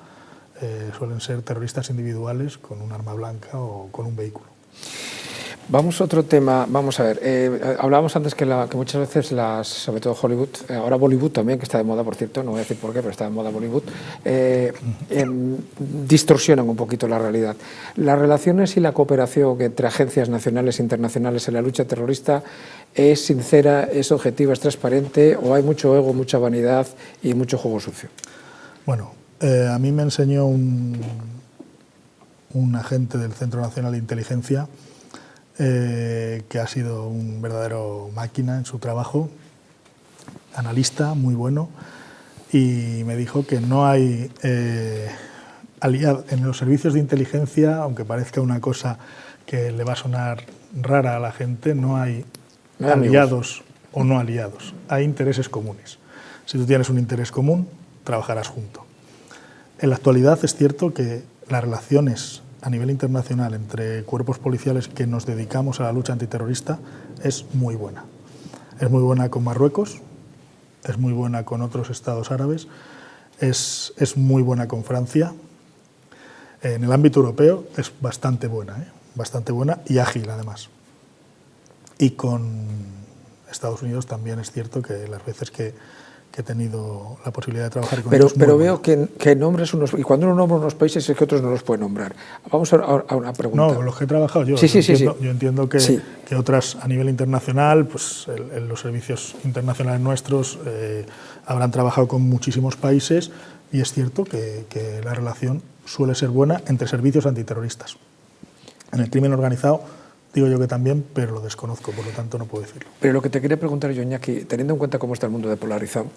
suelen ser terroristas individuales con un arma blanca o con un vehículo. Vamos a otro tema, vamos a ver, hablábamos antes que muchas veces sobre todo Hollywood, ahora Bollywood también, que está de moda, por cierto, no voy a decir por qué, pero está de moda Bollywood, distorsionan un poquito la realidad. Las relaciones y la cooperación entre agencias nacionales e internacionales en la lucha terrorista es sincera, es objetiva, es transparente, o hay mucho ego, mucha vanidad y mucho juego sucio. Bueno, a mí me enseñó un agente del Centro Nacional de Inteligencia que ha sido un verdadero máquina en su trabajo, analista muy bueno, y me dijo que no hay en los servicios de inteligencia, aunque parezca una cosa que le va a sonar rara a la gente, no hay aliados o no aliados, hay intereses comunes. Si tú tienes un interés común, trabajarás junto. En la actualidad es cierto que las relaciones a nivel internacional entre cuerpos policiales que nos dedicamos a la lucha antiterrorista es muy buena. Es muy buena con Marruecos, es muy buena con otros estados árabes, es muy buena con Francia. En el ámbito europeo es bastante buena y ágil además. Y con Estados Unidos también es cierto que las veces que he tenido la posibilidad de trabajar con ellos. Pero veo que nombres unos, y cuando uno nombra unos países es que otros no los puede nombrar. Vamos a una pregunta. No, con los que he trabajado yo. Yo entiendo que otras a nivel internacional, pues los servicios internacionales nuestros habrán trabajado con muchísimos países y es cierto que la relación suele ser buena entre servicios antiterroristas. En el crimen organizado digo yo que también, pero lo desconozco, por lo tanto no puedo decirlo. Pero lo que te quería preguntar yo, Iñaki, teniendo en cuenta cómo está el mundo depolarizado,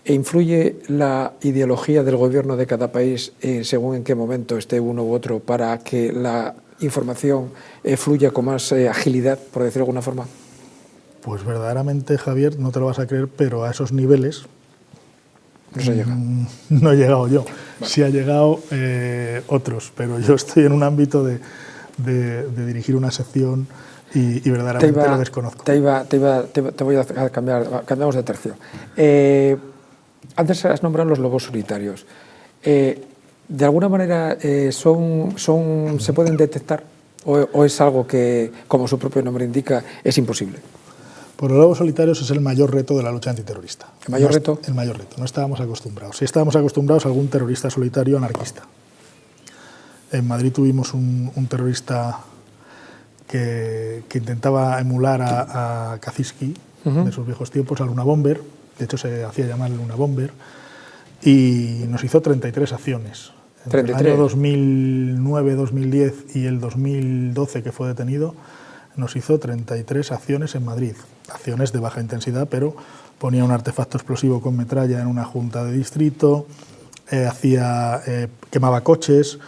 ¿influye la ideología del gobierno de cada país según en qué momento esté uno u otro para que la información fluya con más agilidad, por decirlo de alguna forma? Pues verdaderamente, Javier, no te lo vas a creer, pero a esos niveles no se llega. No he llegado yo. Vale. Sí ha llegado otros, pero yo estoy en un ámbito de dirigir una sección y verdaderamente lo desconozco. Te voy a cambiar, cambiamos de tercio. Antes has nombrado los lobos solitarios. ¿De alguna manera se pueden detectar o es algo que, como su propio nombre indica, es imposible? Pues los lobos solitarios es el mayor reto de la lucha antiterrorista. ¿El mayor reto? El mayor reto. No estábamos acostumbrados. Sí estábamos acostumbrados a algún terrorista solitario anarquista. En Madrid tuvimos un terrorista que intentaba emular a Kaczynski de sus viejos tiempos, a Luna Bomber. De hecho, se hacía llamar Luna Bomber. Y nos hizo 33 acciones. Entre 33. El año 2009, 2010 y el 2012, que fue detenido, nos hizo 33 acciones en Madrid. Acciones de baja intensidad, pero ponía un artefacto explosivo con metralla en una junta de distrito, quemaba coches,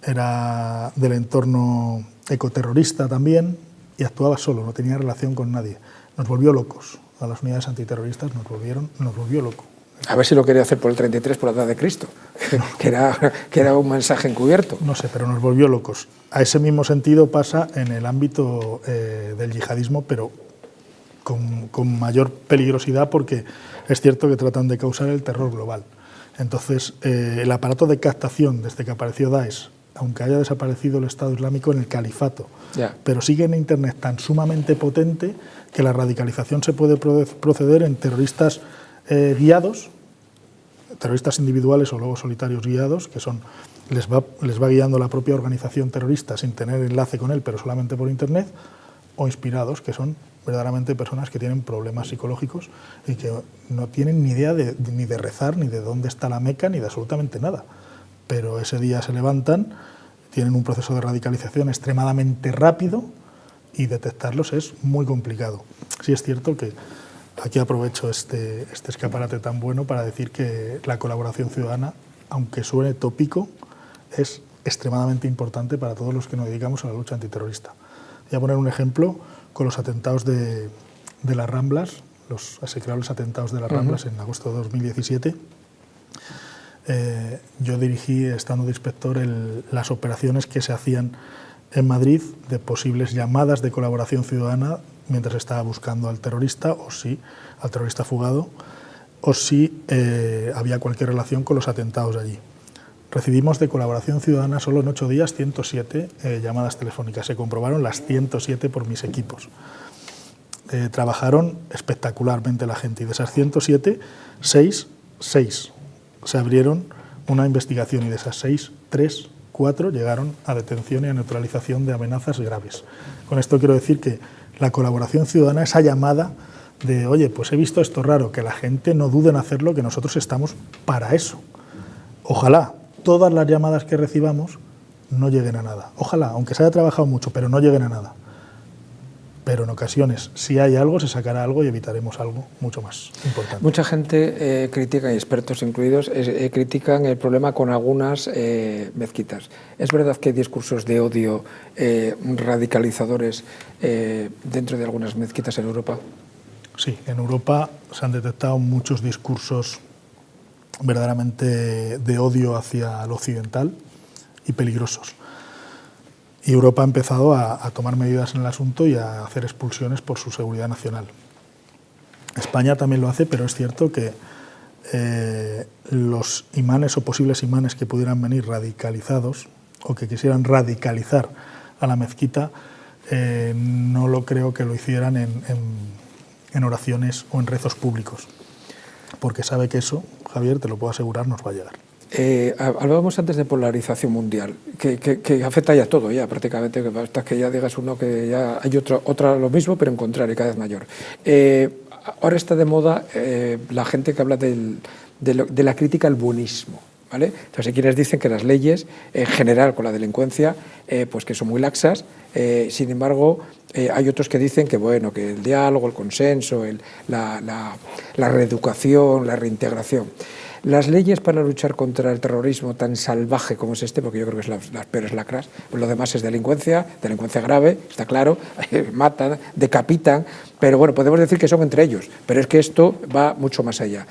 era del entorno ecoterrorista también y actuaba solo, no tenía relación con nadie. Nos volvió locos. A las unidades antiterroristas nos volvió locos. A ver si lo quería hacer por el 33, por la edad de Cristo, que era un mensaje encubierto. No sé, pero nos volvió locos. A ese mismo sentido pasa en el ámbito del yihadismo, pero con mayor peligrosidad, porque es cierto que tratan de causar el terror global. Entonces, el aparato de captación, desde que apareció Daesh, aunque haya desaparecido el Estado Islámico en el califato, pero sigue en Internet tan sumamente potente que la radicalización se puede proceder en terroristas guiados, terroristas individuales o lobos solitarios guiados, que les va guiando la propia organización terrorista sin tener enlace con él, pero solamente por Internet, o inspirados, que son verdaderamente personas que tienen problemas psicológicos y que no tienen ni idea ni de rezar, ni de dónde está la Meca, ni de absolutamente nada. Pero ese día se levantan, tienen un proceso de radicalización extremadamente rápido y detectarlos es muy complicado. Sí es cierto que aquí aprovecho este escaparate tan bueno para decir que la colaboración ciudadana, aunque suene tópico, es extremadamente importante para todos los que nos dedicamos a la lucha antiterrorista. Voy a poner un ejemplo con los atentados de las Ramblas, los execrables atentados de las Ramblas en agosto de 2017. Yo dirigí, estando de inspector, las operaciones que se hacían en Madrid de posibles llamadas de colaboración ciudadana mientras estaba buscando al terrorista, o si al terrorista fugado, o si había cualquier relación con los atentados allí. Recibimos de colaboración ciudadana solo en 8 días 107 llamadas telefónicas. Se comprobaron las 107 por mis equipos. Trabajaron espectacularmente la gente y de esas 107, 6 se abrieron una investigación y de esas 6, 3, 4 llegaron a detención y a neutralización de amenazas graves. Con esto quiero decir que la colaboración ciudadana, esa llamada de, oye, pues he visto esto raro, que la gente no dude en hacerlo, que nosotros estamos para eso. Ojalá todas las llamadas que recibamos no lleguen a nada. Ojalá, aunque se haya trabajado mucho, pero no lleguen a nada. Pero en ocasiones, si hay algo, se sacará algo y evitaremos algo mucho más importante. Mucha gente critica, y expertos incluidos, critican el problema con algunas mezquitas. ¿Es verdad que hay discursos de odio radicalizadores dentro de algunas mezquitas en Europa? Sí, en Europa se han detectado muchos discursos verdaderamente de odio hacia lo occidental y peligrosos. Y Europa ha empezado a tomar medidas en el asunto y a hacer expulsiones por su seguridad nacional. España también lo hace, pero es cierto que los imanes o posibles imanes que pudieran venir radicalizados o que quisieran radicalizar a la mezquita, no lo creo que lo hicieran en oraciones o en rezos públicos, porque sabe que eso, Javier, te lo puedo asegurar, nos va a llegar. Hablábamos antes de polarización mundial, que afecta ya todo, ya prácticamente, hasta que ya digas uno que ya hay otra lo mismo, pero en contrario, cada vez mayor. Ahora está de moda la gente que habla del de la crítica al buenismo. ¿Vale? Entonces, hay quienes dicen que las leyes, en general con la delincuencia, pues que son muy laxas. Sin embargo, hay otros que dicen que, bueno, que el diálogo, el consenso, la reeducación, la reintegración. Las leyes para luchar contra el terrorismo tan salvaje como es este, porque yo creo que es las peores lacras, pues lo demás es delincuencia grave, está claro, matan, decapitan, pero bueno, podemos decir que son entre ellos, pero es que esto va mucho más allá.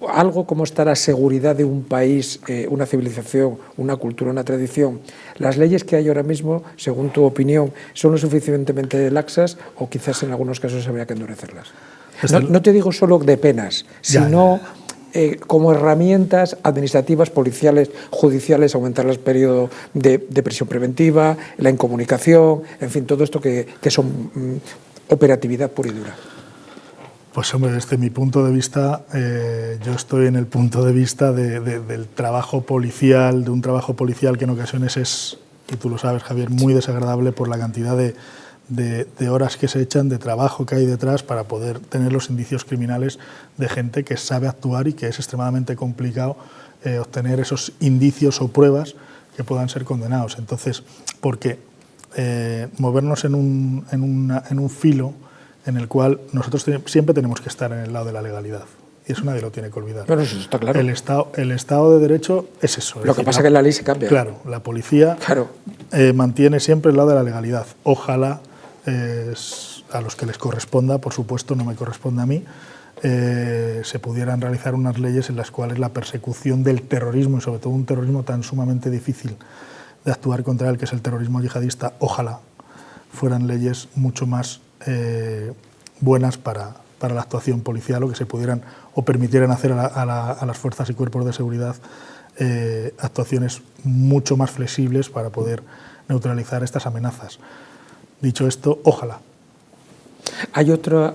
Algo como está la seguridad de un país, una civilización, una cultura, una tradición. ¿Las leyes que hay ahora mismo, según tu opinión, son lo suficientemente laxas o quizás en algunos casos habría que endurecerlas? No te digo solo de penas, sino como herramientas administrativas, policiales, judiciales, aumentar el periodo de prisión preventiva, la incomunicación, en fin, todo esto que son operatividad pura y dura. Pues hombre, desde mi punto de vista, yo estoy en el punto de vista del trabajo policial, de un trabajo policial que en ocasiones es, y tú lo sabes, Javier, muy desagradable por la cantidad de horas que se echan, de trabajo que hay detrás para poder tener los indicios criminales de gente que sabe actuar y que es extremadamente complicado obtener esos indicios o pruebas que puedan ser condenados. Entonces, porque movernos en un filo en el cual nosotros siempre tenemos que estar en el lado de la legalidad. Y eso nadie lo tiene que olvidar. Bueno, eso está claro. El Estado de Derecho es eso. Lo que pasa es que la ley se cambia. Claro, la policía mantiene siempre el lado de la legalidad. Ojalá a los que les corresponda, por supuesto, no me corresponde a mí, se pudieran realizar unas leyes en las cuales la persecución del terrorismo, y sobre todo un terrorismo tan sumamente difícil de actuar contra él, que es el terrorismo yihadista, ojalá fueran leyes mucho más buenas para la actuación policial, o que se pudieran o permitieran hacer a las fuerzas y cuerpos de seguridad actuaciones mucho más flexibles para poder neutralizar estas amenazas. Dicho esto, ojalá. Hay otra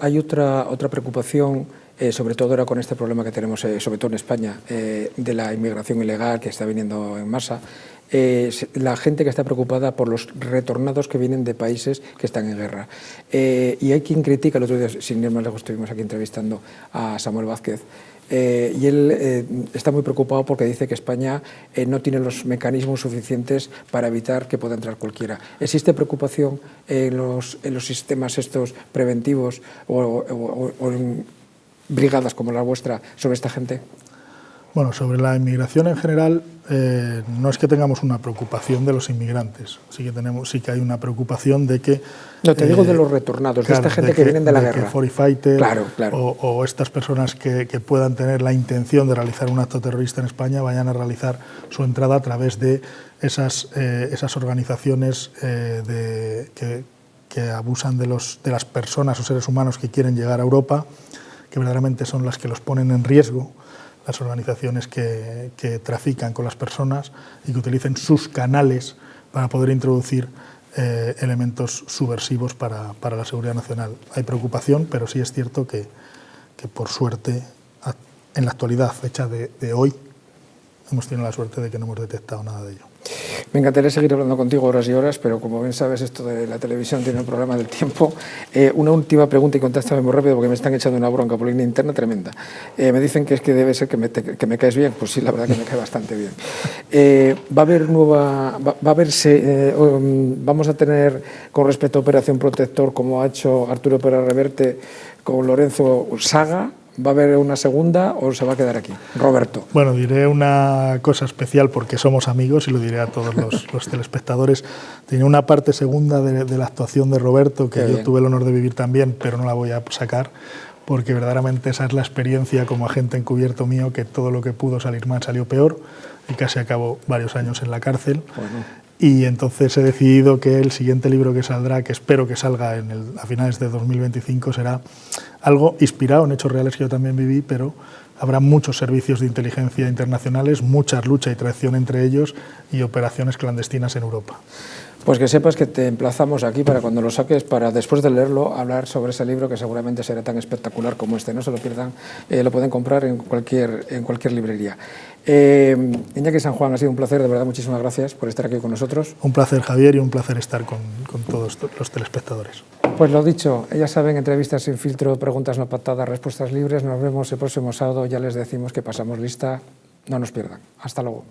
preocupación, sobre todo ahora con este problema que tenemos, sobre todo en España, de la inmigración ilegal que está viniendo en masa. La gente que está preocupada por los retornados que vienen de países que están en guerra. Y hay quien critica, el otro día, sin ir más lejos, estuvimos aquí entrevistando a Samuel Vázquez, y él está muy preocupado porque dice que España no tiene los mecanismos suficientes para evitar que pueda entrar cualquiera. ¿Existe preocupación en los sistemas estos preventivos o en brigadas como la vuestra sobre esta gente? Bueno, sobre la inmigración en general, no es que tengamos una preocupación de los inmigrantes, sí que hay una preocupación de que... No, te digo de los retornados, claro, de esta gente que vienen de la guerra. Que foreign fighter, claro. O estas personas que puedan tener la intención de realizar un acto terrorista en España vayan a realizar su entrada a través de esas organizaciones que abusan de las personas o seres humanos que quieren llegar a Europa, que verdaderamente son las que los ponen en riesgo, las organizaciones que trafican con las personas y que utilicen sus canales para poder introducir elementos subversivos para la seguridad nacional. Hay preocupación, pero sí es cierto que por suerte, en la actualidad, fecha de hoy, hemos tenido la suerte de que no hemos detectado nada de ello. Me encantaría seguir hablando contigo horas y horas, pero como bien sabes, esto de la televisión tiene un problema del tiempo. Una última pregunta y contéstame muy rápido porque me están echando una bronca por línea interna tremenda. Me dicen que es que debe ser que me caes bien. Pues sí, la verdad que me cae bastante bien. Vamos a tener, con respecto a Operación Protector, como ha hecho Arturo Pérez Reverte con Lorenzo, saga. ¿Va a haber una segunda o se va a quedar aquí? Roberto. Bueno, diré una cosa especial porque somos amigos y lo diré a todos los telespectadores. Tiene una parte segunda de la actuación de Roberto que yo tuve el honor de vivir también, pero no la voy a sacar porque verdaderamente esa es la experiencia como agente encubierto mío, que todo lo que pudo salir mal salió peor y casi acabó varios años en la cárcel. Bueno. Y entonces he decidido que el siguiente libro que saldrá, que espero que salga a finales de 2025, será algo inspirado en hechos reales que yo también viví, pero habrá muchos servicios de inteligencia internacionales, mucha lucha y traición entre ellos y operaciones clandestinas en Europa. Pues que sepas que te emplazamos aquí para cuando lo saques, para después de leerlo, hablar sobre ese libro que seguramente será tan espectacular como este. No se lo pierdan, lo pueden comprar en cualquier librería. Iñaki San Juan, ha sido un placer, de verdad, muchísimas gracias por estar aquí con nosotros. Un placer, Javier, y un placer estar con todos los telespectadores. Pues lo dicho, ya saben, entrevistas sin filtro, preguntas no pactadas, respuestas libres. Nos vemos el próximo sábado, ya les decimos que pasamos lista, no nos pierdan. Hasta luego.